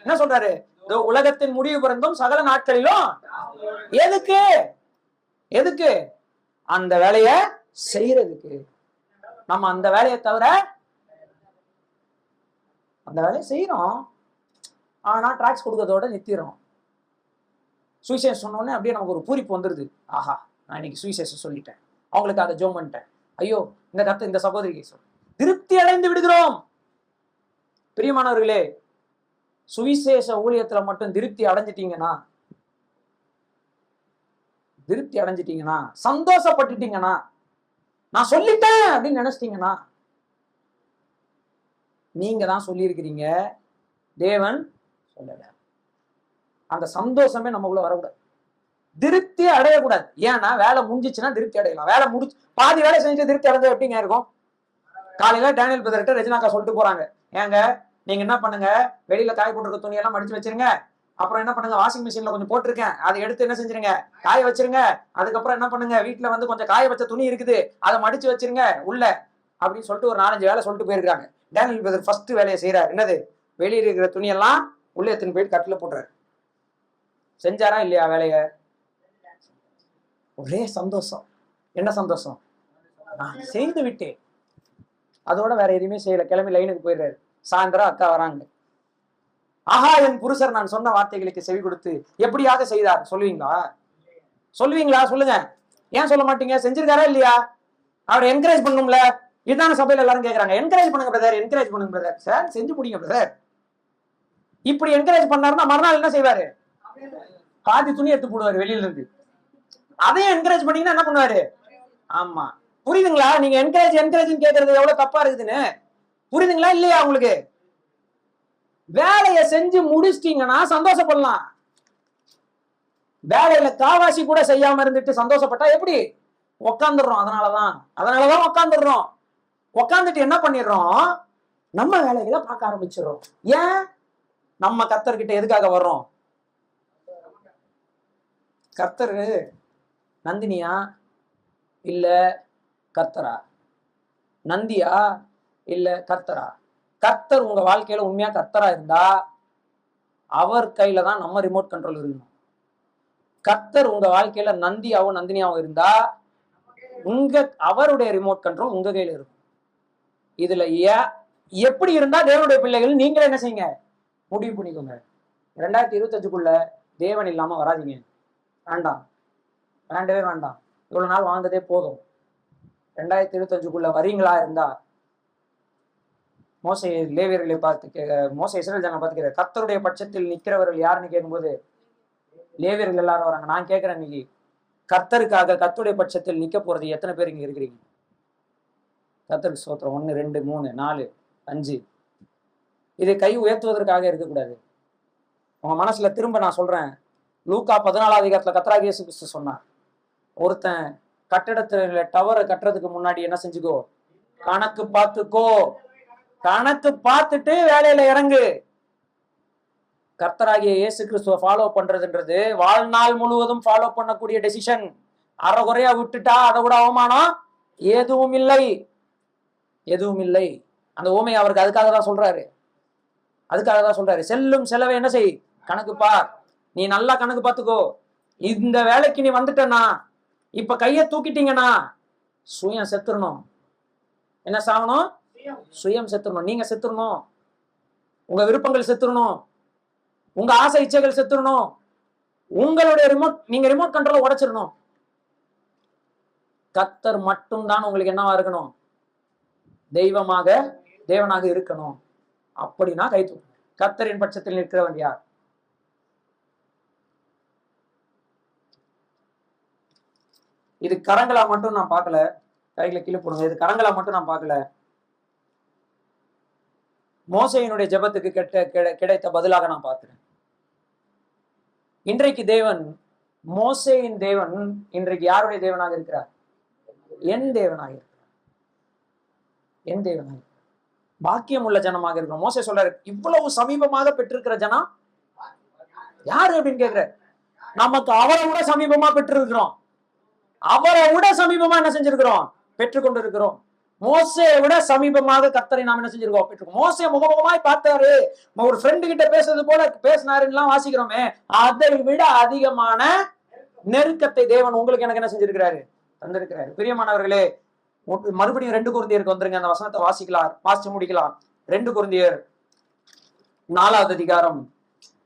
என்ன சொல்றாரு? உலகத்தின் முடிவு பிறந்தும் சகல நாட்களிலும். எதுக்கு? எதுக்கு? அந்த வேலைய செய்யறதுக்கு. நம்ம அந்த வேலையை தவிர அந்த வேலையை செய்யறோம், ஆனா டிராக்ஸ் கொடுக்கறதோட நித்திரோம். சுவிசேஷம் சொன்னோடனே அப்படியே நமக்கு ஒரு பூரிப்பு வந்துருது. ஆஹா, நான் இன்னைக்கு சுவிசேஷம் சொல்லிட்டேன், அவங்களுக்கு அதை ஜோம் பண்ணிட்டேன், ஐயோ இந்த கருத்து இந்த சகோதரிக்கு சொல், திருப்தி அடைந்து விடுகிறோம். பிரியமானவர்களே, சுவிசேஷ ஊழியத்துல மட்டும் திருப்தி அடைஞ்சிட்டீங்கன்னா, சந்தோஷப்பட்டுட்டீங்கன்னா, நான் சொல்லிட்டேன் அப்படின்னு நினைச்சிட்டீங்கன்னா, நீங்க தான் சொல்லியிருக்கிறீங்க, தேவன் சொல்லல. அந்த சந்தோஷமே நமக்குள்ள வரக்கூடாது, திருப்தி அடையக்கூடாது. ஏன்னா வேலை முடிஞ்சிச்சுன்னா திருப்தி அடையலாம். வேலை முடிச்சு பாதி வேலை செஞ்சு திருப்தி அடைஞ்சது எப்படிங்க இருக்கும்? காலையில டேனியல் பிரதர்கிட்ட ரெஜினாக்கா சொல்லிட்டு போறாங்க, ஏங்க நீங்க என்ன பண்ணுங்க, வெளியில காய போட்டிருக்க துணியெல்லாம் மடிச்சு வச்சிருங்க, அப்புறம் என்ன பண்ணுங்க, வாஷிங் மிஷின்ல கொஞ்சம் போட்டிருக்கேன், அதை எடுத்து என்ன செஞ்சிருங்க, காய வச்சிருங்க. அதுக்கப்புறம் என்ன பண்ணுங்க, வீட்டுல வந்து கொஞ்சம் காய வச்ச துணி இருக்குது, அதை மடிச்சு வச்சிருங்க உள்ள அப்படின்னு சொல்லிட்டு ஒரு 4-5 வேலை சொல்லிட்டு போயிருக்காங்க. டேனியல் பிரதர் ஃபர்ஸ்ட் வேலையை செய்யறாரு. என்னது? வெளியே இருக்கிற துணியெல்லாம் உள்ள எத்தனை போயிட்டு கட்டில போட்டுறாரு. செஞ்சாரா இல்லையா வேலைய? ஒரே சந்தோஷம். என்ன சந்தோஷம்? நான் செய்து விட்டேன், அதோட வேற எதுவுமே செய்யல. கிளம்பி லைனுக்கு போயிடுறாரு. சாயந்தரம் அக்கா வராங்க, ஆஹா என் புருஷர் நான் சொன்ன வார்த்தைகளுக்கு செவி கொடுத்து எப்படியாக செய்தார். சொல்லுவீங்களா? சொல்லுங்க. ஏன் சொல்ல மாட்டீங்க? செஞ்சிருக்காரா இல்லையா? அவரை என்கரேஜ் பண்ணும்ல. இதுதான சபையில எல்லாரும் கேட்கறாங்க, என்கரேஜ் பண்ணுங்க பிரதர், என்கரேஜ் பண்ணுங்க பிரதர். சார் செஞ்சு முடியுங்க பிரதர். இப்படி என்கரேஜ் பண்ணாருன்னா மறுநாள் என்ன செய்வாரு? பாதி துணி எடுத்து போடுவாரு வெளியில இருந்து. அதையும் என்கரேஜ் பண்ணீங்கன்னா என்ன பண்ணுவாரு? ஆமா, புரியுதுங்களா? நீங்க என்கரேஜ் கேட்கறது எவ்வளவு தப்பா இருக்குதுன்னு புரியுதுங்களா இல்லையா உங்களுக்கு? வேலையை செஞ்சு முடிச்சிட்டீங்கன்னா சந்தோஷப்படலாம். வேலையில காவாசி கூட செய்யாம இருந்துட்டு சந்தோஷப்பட்டா எப்படி? உக்காந்துடுறோம். அதனாலதான் உக்காந்துடுறோம். உக்காந்துட்டு என்ன பண்ணிடுறோம்? நம்ம வேலைகளை பார்க்க ஆரம்பிச்சிடறோம். ஏன்? நம்ம கர்த்தர்கிட்ட எதுக்காக வர்றோம்? கர்த்தரு நந்தினியா இல்ல கர்த்தரா? நந்தியா இல்ல கர்த்தரா? கர்த்தர் உங்க வாழ்க்கையில உண்மையா கர்த்தரா இருந்தா அவர் கையில தான் நம்ம ரிமோட் கண்ட்ரோல் இருக்கணும். கர்த்தர் உங்க வாழ்க்கையில நந்தியாவும் நந்தினியாவும் இருந்தா அவருடைய ரிமோட் கண்ட்ரோல் உங்க கையில இருக்கும். இதுல எப்படி இருந்தா தேவனுடைய பிள்ளைகள் நீங்களே என்ன செய்யுங்க, முடிவு பண்ணிக்கோங்க. 2025க்குள்ள தேவன் இல்லாம வராதிங்க. வேண்டவே வேண்டாம். இவ்வளவு நாள் வாழ்ந்ததே போதும். 2025க்குள்ள வரீங்களா இருந்தா மோசே லேவியர்களை மோசே இஸ்ரவேல் ஜனங்களை பார்த்து கேட்கிறார், கர்த்தருடைய பட்சத்தில் நிக்கிறவர்கள் யாருன்னு கேட்கும்போது லேவியர்கள் எல்லாரும் வராங்க. நான் கேட்கிறேன், இன்னைக்கு கர்த்தருக்காக கர்த்தருடைய பட்சத்தில் நிக்க போறது எத்தனை பேர் இங்க இருக்கிறீங்க? கர்த்தருக்கு ஸ்தோத்திரம். 1 2 3 4 5. இதை கை உயர்த்துவதற்காக இருக்கக்கூடாது. உங்க மனசுல திரும்ப நான் சொல்றேன், லூக்கா 14ஆம் அதிகாரத்துல கர்த்தராகிய இயேசு கிறிஸ்து சொன்னார், ஒருத்தன் கட்டிடத்துல டவரை கட்டுறதுக்கு முன்னாடி என்ன செஞ்சுக்கோ, கணக்கு பார்த்துக்கோ. கணக்கு பார்த்துட்டு வேலையில இறங்கு. கர்த்தராகிய இயேசு கிறிஸ்துவ ஃபாலோ பண்றதுன்றது வாழ்நாள் முழுவதும் ஃபாலோ பண்ணக்கூடிய டெசிஷன். அரைகுறையா விட்டுட்டா அதை விட அவமானம் எதுவும் இல்லை. அந்த ஓமை அவருக்கு அதுக்காக தான் சொல்றாரு. செல்லும் செலவை என்ன செய், கணக்கு பார். நீ நல்லா கணக்கு பார்த்துக்கோ. இந்த வேலைக்கு நீ வந்துட்டனா, இப்ப கைய தூக்கிட்டீங்கன்னா சுயம் செத்துறணும். என்ன சாகணும்? சுயம் செத்துறணும். நீங்க செத்துறணும். உங்க விருப்பங்கள் செத்துறணும். உங்க ஆசை இச்சைகள் செத்துறணும். உங்களுடைய நீங்க ரிமோட் கண்ட்ரோல உடைச்சிடணும். கர்த்தர் மட்டும் தான் உங்களுக்கு என்னவா இருக்கணும்? தெய்வமாக தேவனாக இருக்கணும் அப்படின்னா கை தூக்கு. கர்த்தரின் பட்சத்தில் நிற்கிறவன் யார்? இது கரங்களா மட்டும் நான் பார்க்கல, கைகளை கீழே போடுங்க. இது கரங்களா மட்டும் நான் பார்க்கல. மோசேயினுடைய ஜெபத்துக்கு கிடைத்த பதிலாக நான் பார்க்கிறேன். இன்றைக்கு தேவன், மோசேயின் தேவன் இன்றைக்கு யாருடைய தேவனாக இருக்கிறார்? என் தேவனாக இருக்கிறார். என் தேவனாக இருக்கிறார். பாக்கியம் உள்ள ஜனமாக இருக்கிறோம். மோசே சொல்றாரு, இவ்வளவு சமீபமாக பெற்றிருக்கிற ஜனம் யாரு அப்படின்னு கேக்குற. நமக்கு அவரை விட சமீபமா பெற்றிருக்கிறோம். அவரை விட சமீபமா என்ன செஞ்சிருக்கிறோம்? பெற்றுக்கொண்டு இருக்கிறோம். மோசையை விட சமீபமாக கர்த்தரை நாம் என்ன செஞ்சிருக்கோம்? பெற்றுக்கோம். மோசையை முகமுகமாய் பார்த்தாரு, ஒரு ஃப்ரெண்டு கிட்ட பேசுறது போல பேசினாருன்னு வாசிக்கிறோமே, அதை விட அதிகமான நெருக்கத்தை தேவன் உங்களுக்கு எனக்கு என்ன செஞ்சிருக்கிறாரு? தந்திருக்கிறாரு. பிரியமானவர்களே, மறுபடியும் 2 கொரிந்தியருக்கு வந்துருங்க. அந்த வசனத்தை வாசிச்சு முடிக்கலாம். 2 கொரிந்தியர் 4வது அதிகாரம்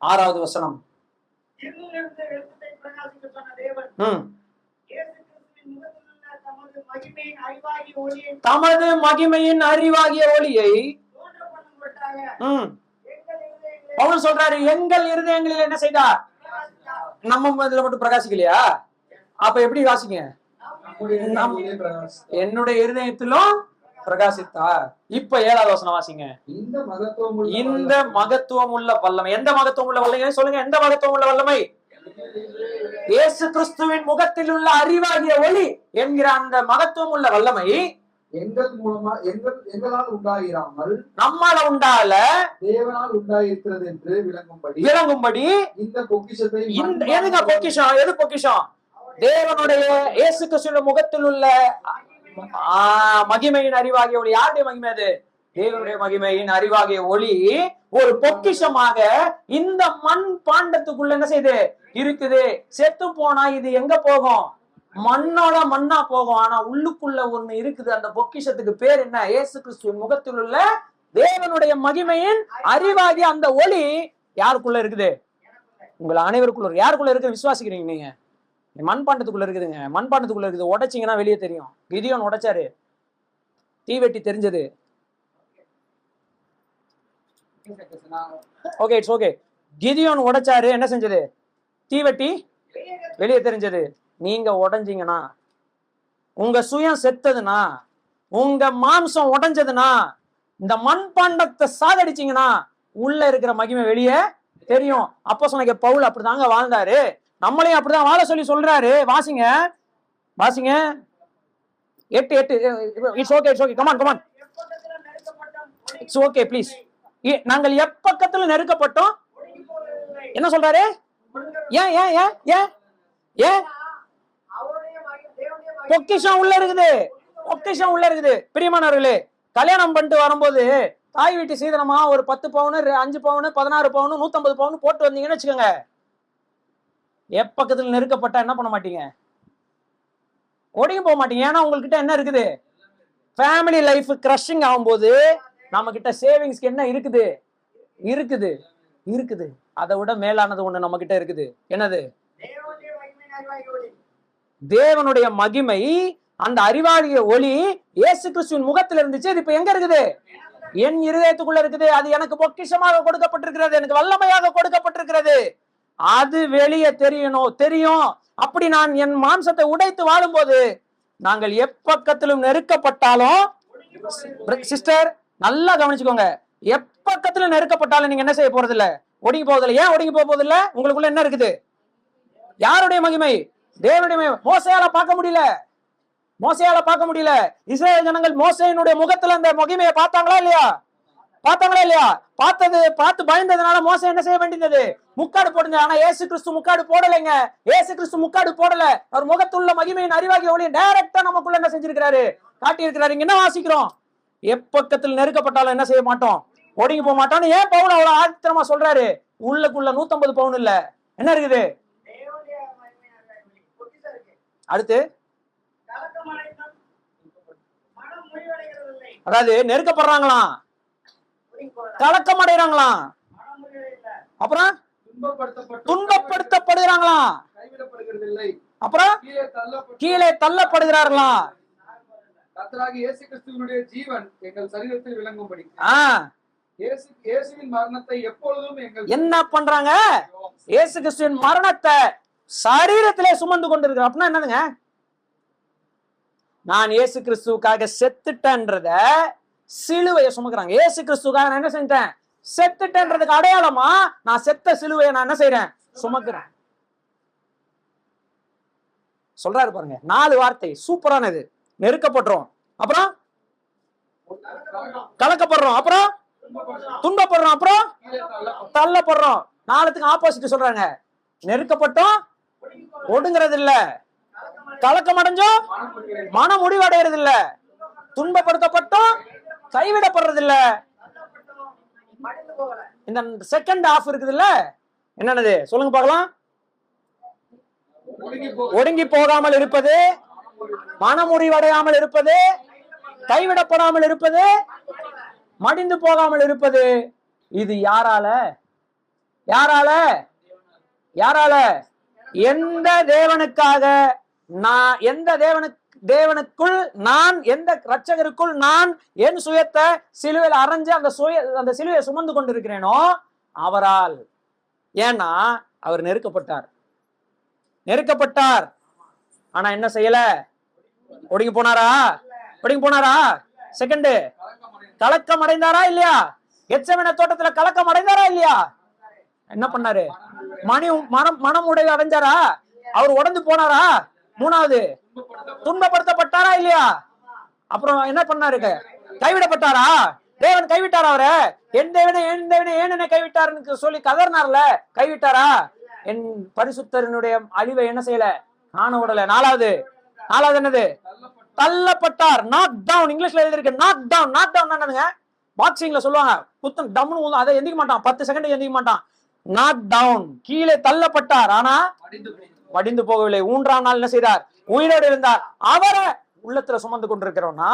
6வது வசனம். தமது மகிமையின் அறிவாகிய ஒளியை பவுல் சொல்றாரு, எங்கள் இருதயங்களில் என்ன செய்தார்? நம்ம இதுல மட்டும் பிரகாசிக்கலையா? அப்ப எப்படி வாசிங்க? என்னுடைய இருதயத்திலும் பிரகாசித்தார். இப்ப 7வது வசனம் வாசிங்க. இந்த மகத்துவம் உள்ள வல்லமை. எந்த மகத்துவம் உள்ள வல்லமை சொல்லுங்க? எந்த மகத்துவம் உள்ள வல்லமை? இயேசு கிறிஸ்துவின் முகத்தில் உள்ள அறிவாகிய ஒளி என்கிற அந்த மகத்துவம் உள்ள வல்லமை எங்களால் உண்டாயிராமல் நம்மால உண்டால தேவனால் உண்டாயிருக்கிறது என்று விளங்கும்படி இந்த பொக்கிஷத்தை. எதுங்க பொக்கிஷம்? எது பொக்கிஷம்? தேவனுடைய இயேசு கிறிஸ்துவின் முகத்தில் உள்ள மகிமையின் அறிவாகிய ஒளி. யாருடைய மகிமை அது? தேவனுடைய மகிமையின் அறிவாகிய ஒளி ஒரு பொக்கிஷமாக இந்த மண் பாண்டத்துக்குள்ள என்ன செய்யுது? இருக்குது. செத்து போனா இது எங்க போகும்? மண்ணோட மண்ணா போகும். ஆனா உள்ளுக்குள்ள ஒண்ணு இருக்குது. அந்த பொக்கிஷத்துக்கு பேர் என்ன? இயேசு கிறிஸ்துவின் முகத்தில் உள்ள தேவனுடைய மகிமையின் அறிவாகிய அந்த ஒளி யாருக்குள்ள இருக்குது? உங்களை அனைவருக்குள்ள. யாருக்குள்ள இருக்கு? விசுவாசிக்கிறீங்க நீங்க? மண்பாண்டத்துக்குள்ள இருக்குதுங்க. மண்பாண்டத்துக்குள்ள இருக்குது. உடைச்சிங்கன்னா வெளியே தெரியும். கிதியோன் உடைச்சாரு, தீவெட்டி தெரிஞ்சது. Okay, it's okay. கிதியோன் உடைச்சாரு, என்ன செஞ்சது? தீவெட்டி வெளியே தெரிஞ்சது. நீங்க உடைஞ்சீங்கன்னா, உங்க சுயம் செத்ததுன்னா, உங்க மாம்சம் உடைஞ்சதுன்னா, இந்த மண்பாண்டத்தை சாகடிச்சீங்கன்னா உள்ள இருக்கிற மகிமை வெளியே தெரியும். அப்போஸ்தலனாகிய பவுல் அப்படிதாங்க வாழ்ந்தாரு. நம்மளையும் அப்படிதான் வாழ சொல்லி சொல்றாரு. வாசிங்க 8. It's okay, it's okay. Come on come on. It's okay please. நாங்கள் எப்பக்கத்துல நெருக்கப்பட்டோம். என்ன சொல்றாரு? ஏன் ஏன் ஏன் ஏன் ஏன்? பொக்கிஷம் உள்ள இருக்குது. பொக்கிஷம் உள்ள இருக்குது. பிரியமானவர்களே, கல்யாணம் பண்ணிட்டு வரும்போது தாய் வீட்டு சீதனமா ஒரு 10 பவுன் 5 பவுன் 16 பவுன் 150 பவுன் போட்டு வந்தீங்கன்னு வச்சுக்கோங்க, எப்பக்கத்துல நெருக்கப்பட்டா என்ன பண்ண மாட்டீங்க? ஓடியும் போக மாட்டீங்க. ஏன்னா உங்ககிட்ட என்ன இருக்குது? ஃபேமிலி லைஃப் கிரஷிங் ஆகும்போது நம்ம கிட்ட சேவிங்ஸ்க்கு என்ன இருக்குது? இருக்குது. அதை விட மேலானது ஒண்ணு நம்ம கிட்ட இருக்குது. என்னது? தேவனுடைய மகிமை, அந்த அறிவாகிய ஒளி இயேசு கிறிஸ்துவின் முகத்துல இருந்துச்சு. இது இப்ப எங்க இருக்குது? என் இருதயத்துக்குள்ள இருக்குது. அது எனக்கு பொக்கிஷமாக கொடுக்கப்பட்டிருக்கிறது. எனக்கு வல்லமையாக கொடுக்கப்பட்டிருக்கிறது. அது வெளியே தெரியும். அப்படி நான் என் மாம்சத்தை உடைத்து வாழும்போது, நாங்கள் எப்பக்கத்திலும் நெருக்கப்பட்டாலும், சிஸ்டர் நல்லா கவனிச்சுக்கோங்க, எப்பக்கத்திலும் நெருக்கப்பட்டாலும் நீங்க என்ன செய்ய போறது இல்ல? ஒடுங்கி போவதில்லை. ஏன் ஒடுங்கி போவது இல்ல? உங்களுக்குள்ள என்ன இருக்குது? யாருடைய மகிமை? தேவனுடைய மகிமை. மோசையால பார்க்க முடியல. இஸ்ரவேல் ஜனங்கள் மோசேயினுடைய முகத்துல அந்த மகிமையை பார்த்தாங்களா இல்லையா? பார்த்து பயந்ததுனால மோசே என்ன செய்ய வேண்டியது? முக்காடு போடுங்க. ஆனா இயேசு கிறிஸ்து முக்காடு போடலைங்க. இயேசு கிறிஸ்து முக்காடு போடல. அவர் முகத்துள்ள மகிமையின் அறிவாகிய ஒளி டைரக்டா நமக்குள்ள என்ன செஞ்சிருக்கிறாரு? காட்டி இருக்கிறாரு. இங்க என்ன வாசிக்கிறோம்? எப்பக்கத்தில் நெருக்கப்பட்டாலும் என்ன செய்ய மாட்டோம்? ஒடுங்கி போக மாட்டோம். ஏன் பவுல் அவ்வளவு ஆத்திரமா சொல்றாரு? உள்ளுக்குள்ள 150 பவுன் இல்ல, என்ன இருக்குது? அடுத்து அதாவது நெருக்கப்படுறாங்களாம், கலக்கம் அடைறாங்களாம், அப்புறம் துன்பப்படுத்தப்படுகிறாங்களாம், அப்புறம் கீழே தள்ளப்படுகிறார்களாம். கர்த்தராகிய இயேசு கிறிஸ்துவினுடைய ஜீவன் எங்கள் சரீரத்தில் விளங்கும்படி இயேசுவின் மரணத்தை எப்பொழுதும் எங்கள் என்ன பண்றாங்க? இயேசு கிறிஸ்துவின் மரணத்தை சரீரத்திலே சுமந்து கொண்டிருக்கிறோம். அப்படின்னா என்னதுங்க? நான் இயேசு கிறிஸ்துவுக்காக செத்துட்டேன்றத சிலுவையை சுமக்குறாங்க. இயேசு கிறிஸ்துக்காக நான் என்ன செஞ்சேன்? செத்துட்டேன்றதுக்கு அடையாளமா நான் செத்த சிலுவையை நான் என்ன செய்யறேன்? சுமக்குறேன். சொல்றாரு பாருங்க, 4 வார்த்தை சூப்பரானது. நெருக்கப்படுறோம், அப்புறம் கலக்கப்படுறோம், அப்புறம் துன்பப்படுறோம், அப்புறம் தள்ளப்படுறோம். 4த்துக்கு ஆப்போசிட் சொல்றாங்க. நெருக்கப்பட்டோம், ஒடுங்கிறது இல்ல. கலக்கம் அடைஞ்சோம், மன முடிவடைகிறது இல்ல. துன்பப்படுத்தப்பட்டோம், கைவிடப்படுறது இல்ல. இந்த செகண்ட் ஹாஃப் இருக்குது இல்ல, என்னது சொல்லுங்க பார்க்கலாம். ஒடுங்கி போகாமல் இருப்பது, மனமுறிவடையாமல் இருப்பது, கைவிடப்படாமல் இருப்பது, மடிந்து போகாமல் இருப்பது. இது யாரால? யாரால? யாரால? எந்த தேவனுக்காக நான், எந்த தேவனுக்குள் நான், எந்த இரட்சகருக்குள் நான் என் சுயத்தை சிலுவையில் அரைஞ்சு அந்த சிலுவையை சுமந்து கொண்டிருக்கிறேனோ அவரால். ஏன்னா அவர் நெருக்கப்பட்டார். ஆனா என்ன செய்யல? ஒடுங்கி போனாரா? ஒடுங்கி போனாரா? செகண்ட், கலக்கம் அடைந்தாரா இல்லையா? கெத்செமனே தோட்டத்துல கலக்கம் அடைந்தாரா இல்லையா? என்ன பண்ணாரு? மனம் உடைவு அடைஞ்சாரா? அவர் உடைந்து போனாரா? 3வது, துன்பப்படுத்தப்பட்டாரா இல்லையா? அப்புறம் என்ன பண்ணாரு? கைவிடப்பட்டாரா? தேவன் கைவிட்டாரா அவரை? என் தேவனே ஏன் என்னை கைவிட்டாருன்னு சொல்லி கதறினார்ல, கைவிட்டாரா? என் பரிசுத்தரனுடைய அழிவை என்ன செய்யல? காண விடல. 4வது என்னது? தள்ளப்பட்டார். Knock down. இங்கிலீஷ்ல எழுதிருக்கு நாக் டவுன். நாக் டவுன் என்னதுங்க? பாக்ஸிங்ல சொல்லுவாங்க, குத்தம் டம்னு அதை எந்திக்க மாட்டான், 10 செகண்ட் எந்திக்க மாட்டான். நாக் டவுன், கீழே தள்ளப்பட்டார். ஆனா மடிந்து போகவில்லை. 3ஆம் நாள் என்ன செய்தார்? உயிரோடு இருந்தார். அவரை உள்ளத்துல சுமந்து கொண்டிருக்கிறோம்னா,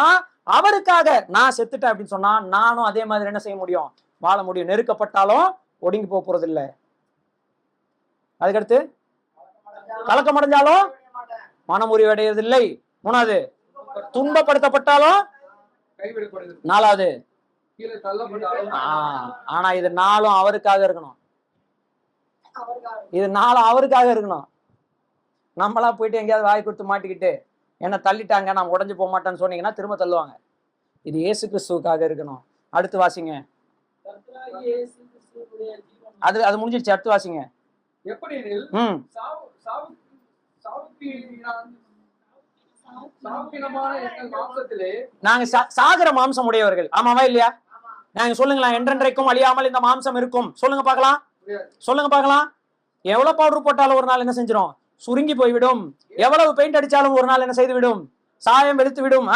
அவருக்காக நான் செத்துட்டேன் அப்படின்னு சொன்னா நானும் அதே மாதிரி என்ன செய்ய முடியும்? வாழ முடியும். நெருக்கப்பட்டாலும் ஒடுங்கி போறது இல்லை. அதுக்கடுத்து கலக்கம் அடைஞ்சாலும் மனமுறிவடைவது இல்லை. 3வது, துன்பப்படுத்தப்பட்டாலும் 4வது. ஆனா இது 4ம் அவருக்காக இருக்கணும். இது 4ம் அவருக்காக இருக்கணும். நம்மளா போயிட்டு எங்கேயாவது வாய் கொடுத்து மாட்டிக்கிட்டு என்ன தள்ளிட்டாங்க, நான் உடஞ்சு போக மாட்டேன்னு சொன்னீங்கன்னா திரும்ப தள்ளுவாங்க. இது இயேசு கிறிஸ்துவுக்காக இருக்கணும். அடுத்து வாசிங்க. அது முடிஞ்சிருச்சு. அடுத்து வாசிங்க. நாங்க சாகர மாம்சம் உடையவர்கள், ஆமாவா இல்லையா? நாங்க சொல்லுங்களா, என்றென்றைக்கும் அழியாமல் இந்த மாம்சம் இருக்கும். சொல்லுங்க பார்க்கலாம். சொல்லுங்க பார்க்கலாம். எவ்வளவு பவுடர் போட்டாலும் ஒரு நாள் என்ன செஞ்சிடும்? சுருங்கி போய்விடும். எவ்வளவு பெயிண்ட் அடிச்சாலும் ஒரு நாள் என்ன செய்து விடும்? சாயம் வெளுத்து விடும்.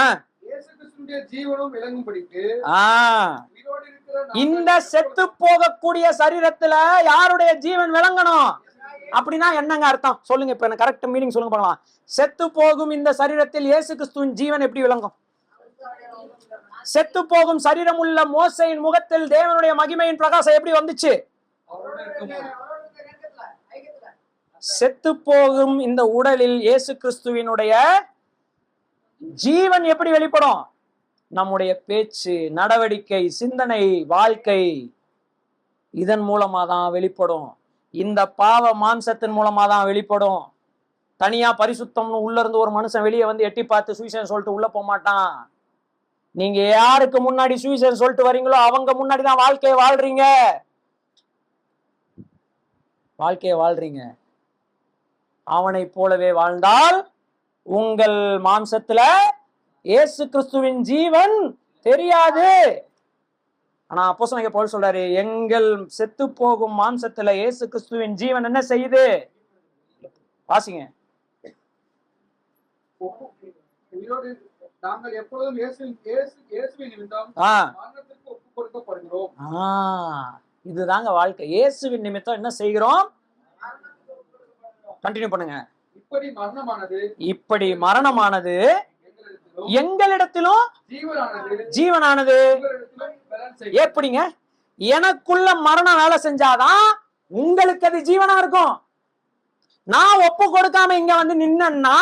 இந்த செத்து போகக்கூடிய சரீரத்துல யாருடைய ஜீவன் விளங்கணும்? அப்படின்னா என்னங்க அர்த்தம் சொல்லுங்க. இப்ப என்ன கரெக்ட் மீனிங் சொல்லுங்க பார்க்கலாம். செத்து போகும் இந்த சரீரத்தில் இயேசு கிறிஸ்துவின் ஜீவன் எப்படி விளங்கும்? செத்து போகும் சரீரம் உள்ள மோசையின் முகத்தில் தேவனுடைய மகிமையின் பிரகாசம் எப்படி வந்துச்சு? செத்து போகும் இந்த உடலில் இயேசு கிறிஸ்துவினுடைய ஜீவன் எப்படி வெளிப்படும்? நம்முடைய பேச்சு, நடவடிக்கை, சிந்தனை, வாழ்க்கை இதன் மூலமா தான் வெளிப்படும். இந்த பாவ மாம்சத்தின் மூலமா தான் வெளிப்படும். தனியா பரிசுத்தம்னு உள்ள இருந்து ஒரு மனுஷன் வெளியே வந்து எட்டி பார்த்து சுவிசேஷம் சொல்லிட்டு உள்ள போக மாட்டான். நீங்க யாருக்கு முன்னாடி சுவிசேஷம் சொல்லிட்டு வரீங்களோ அவங்க முன்னாடிதான் வாழ்க்கையை வாழ்றீங்க. அவனை போலவே வாழ்ந்தால் உங்கள் மாம்சத்துல இயேசு கிறிஸ்துவின் ஜீவன் தெரியாது. ஆனா அப்போஸ்தலனாகிய பவுல் சொல்றாரு, எங்கள் செத்து போகும் மாம்சத்துல இயேசு கிறிஸ்துவின் ஜீவன் என்ன செய்யுது? வாசிங்க. நாங்கள் எப்பொழுதும் இயேசுவின் நிமித்தம் மரணத்திற்கு ஒப்புக் கொடுக்கப்படுகிறோம். இதுதாங்க வாழ்க்கை. இயேசுவின் நிமித்தம் என்ன செய்கிறோம்? கண்டினியூ பண்ணுங்க. இப்படி மரணமானது எங்களிடத்திலும் ஜீவனானது. எப்படிங்க? எனக்குள்ள மரணம் வேலை செஞ்சாதான் உங்களுக்கு அது ஜீவனா இருக்கும். நான் ஒப்பு கொடுக்காம இங்க வந்து நின்னா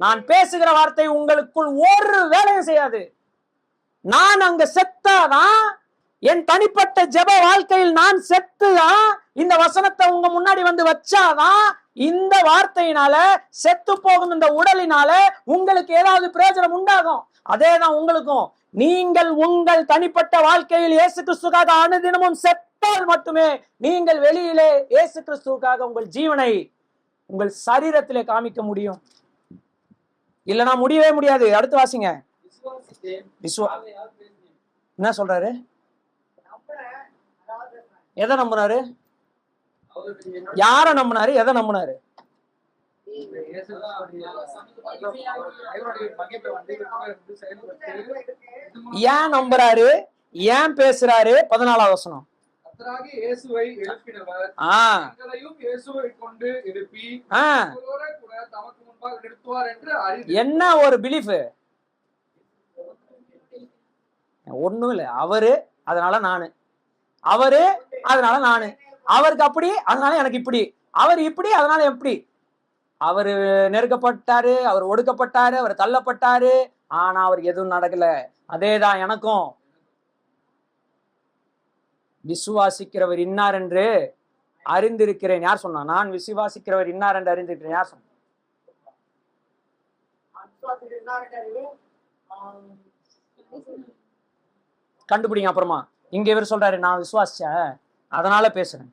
நான் பேசுகிற வார்த்தை உங்களுக்குள் ஒரு வேலையும் செய்யாது. நான் அங்க செத்தாதான், என் தனிப்பட்ட ஜெப வாழ்க்கையில் நான் செத்துதான் இந்த வசனத்தை உங்க முன்னாடி வந்து வச்சாதான் இந்த வார்த்தையினால செத்து போகும் இந்த உடலினால உங்களுக்கு ஏதாவது பிரயோஜனம் உண்டாகும். அதேதான் உங்களுக்கும். நீங்கள் உங்கள் தனிப்பட்ட வாழ்க்கையில் இயேசு கிறிஸ்துக்காக அனுதினமும் செத்தால் மட்டுமே நீங்கள் வெளியிலே இயேசு கிறிஸ்துவுக்காக உங்கள் ஜீவனை உங்கள் சரீரத்திலே காமிக்க முடியும். இல்லைன்னா முடியவே முடியாது. அடுத்து வாசிங்க. என்ன சொல்றாரு? எதை நம்பினாரு? யார நம்பினாரு? எதை நம்பினாரு? ஏன் நம்புறாரு? ஏன் பேசுறாரு? 14வது வசனம். இயேசுவை எழுப்பினவர் இயேசுவை கொண்டு எழுப்பி தமக்கு முன்பாக நிறுத்துவார் என்று என்ன ஒரு பிலீஃப்? ஒண்ணும் இல்ல. அவரு அதனால நானு, அவரு அதனால நானு, அவருக்கு அப்படி அதனால எனக்கு இப்படி, அவர் இப்படி அதனால எப்படி. அவரு நெருக்கப்பட்டாரு, அவர் ஒடுக்கப்பட்டாரு, அவர் தள்ளப்பட்டாரு, ஆனா அவருக்கு எதுவும் நடக்கல. அதேதான் எனக்கும். விசுவாசிக்கிறவர் இன்னார் என்று அறிந்திருக்கிறேன். யார் சொன்னா? நான் விசுவாசிக்கிறவர் இன்னார் என்று அறிந்திருக்கிறேன். யார் சொன்னா? கண்டுபிடிங்க அப்புறமா. இங்க இவர் சொல்றாரு நான் விசுவாசிச்சேன் அதனால பேசுறேன்.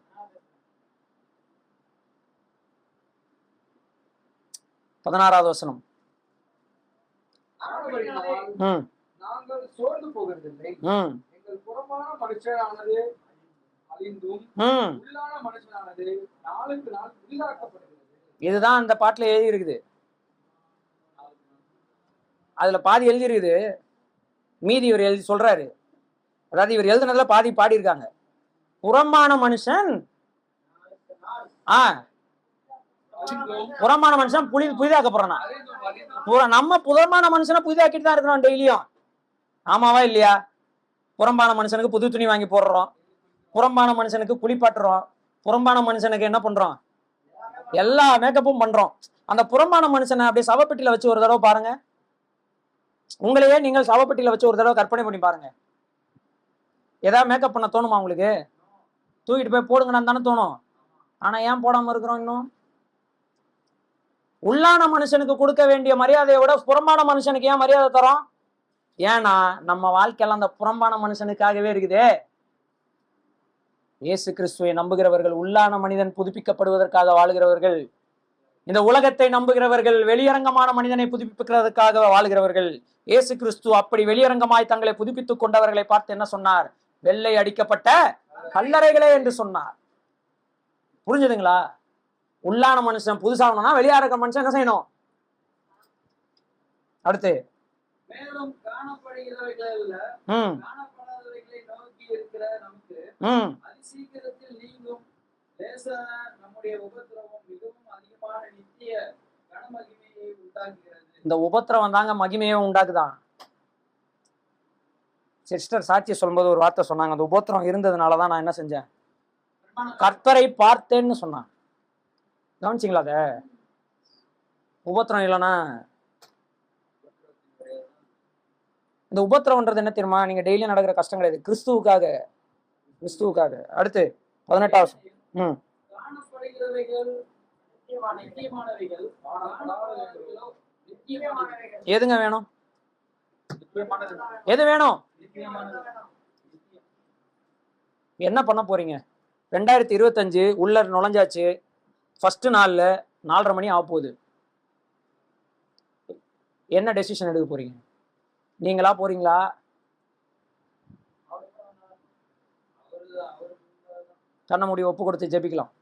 பதினாறாவது வசனம். நாங்கள் சோர்ந்து போகிறதில்லை. எங்கள் புறமான மனுஷனானது அழிந்தும் உள்ளான மனுஷனானது நாளுக்கு நாள் புதிதாக்கப்படுகிறது. இதுதான் அந்த பாட்டுல எழுதி இருக்குது. அதுல பாதி எழுதி இருக்குது, மீதி இவர் எழுதி சொல்றாரு. அதாவது இவர் எழுதுனதுல பாதி பாடி இருக்காங்க. புறமான மனுஷன் புறமான மனுஷன் புதிதாக்கப்படுறானா? நம்ம புறமான மனுஷனை புதிதாக்கிட்டு தான் இருக்கிறோம் டெய்லியும். ஆமாவா இல்லையா? புறம்பான மனுஷனுக்கு புது துணி வாங்கி போடுறோம், புறம்பான மனுஷனுக்கு குளிப்பாட்டுறோம், புறம்பான மனுஷனுக்கு என்ன பண்றோம்? எல்லா மேக்கப்பும் பண்றோம். அந்த புறம்பான மனுஷனை அப்படியே சவப்பெட்டியில வச்சு ஒரு தடவை பாருங்க. உங்களையே நீங்கள் சவப்பெட்டியில வச்சு ஒரு தடவை கற்பனை பண்ணி பாருங்க. ஏதாவது மேக்கப் பண்ண தோணுமா உங்களுக்கு? தூக்கிட்டு போய் போடுங்கன்னு தானே தோணும். ஆனா ஏன் போடாம இருக்கிறோம் இன்னும்? உள்ளான மனுஷனுக்கு கொடுக்க வேண்டிய மரியாதையை விட புறம்பான மனுஷனுக்கு ஏன் மரியாதை தரோம்? ஏன்னா நம்ம வாழ்க்கையெல்லாம் அந்த புறம்பான மனுஷனுக்காகவே இருக்குதே. இயேசு கிறிஸ்துவை நம்புகிறவர்கள், உள்ளான மனிதன் புதுப்பிக்கப்படுவதற்காக வாழுகிறவர்கள், இந்த உலகத்தை நம்புகிறவர்கள் வெளியரங்கமான மனிதனை புதுப்பிக்கிறதுக்காக வாழுகிறவர்கள். இயேசு கிறிஸ்து அப்படி வெளியரங்கமாய் தங்களை புதுப்பித்துக் கொண்டவர்களை பார்த்து என்ன சொன்னார்? வெள்ளை அடிக்கப்பட்ட கல்லறைகளே என்று சொன்னார். புரிஞ்சுதுங்களா? உள்ளான மனுஷன் புதுசாகணும்னா வெளியார மனுஷன் என்ன செய்யணும்? அடுத்து மேலும் காணப்படுகிறவைகளை நோக்கி இருக்கிற நமக்கு அதிசீக்கிரத்தில் நீங்கும் லேசான நம்முடைய உபத்திரவம் மிகவும் அதிகமான நித்திய கனமகிமையை உண்டாக்குகிறது. இந்த உபத்திரவம் தாங்க மகிமையை உண்டாக்குதான். சிஸ்டர் சாட்சி சொல்லும்போது ஒரு வார்த்தை சொன்னாங்க, அந்த உபத்திரம் இருந்ததுனாலதான் நான் என்ன செஞ்சேன்? கர்த்தரை பார்த்தேன்னு சொன்னான். கவனிச்சிங்களா? அத உபத்திரம் இல்லைன்னா இந்த உபத்திரம்ன்றது என்ன தெரியுமா? நீங்க டெய்லியும் நடக்கிற கஷ்டம் கிடையாது, கிறிஸ்துவுக்காக. கிறிஸ்துவுக்காக. அடுத்து 18வது. எதுங்க வேணும்? எது வேணும்? என்ன பண்ண போறீங்க? 2025 உள்ள நுழைஞ்சாச்சு. ஃபர்ஸ்ட் நாள்ல 4:30 மணி ஆக போகுது. என்ன டெசிஷன் எடுக்க போறீங்க? நீங்களா போறீங்களா? கண்ண மூடி ஒப்பு கொடுத்து ஜெபிக்கலாம்.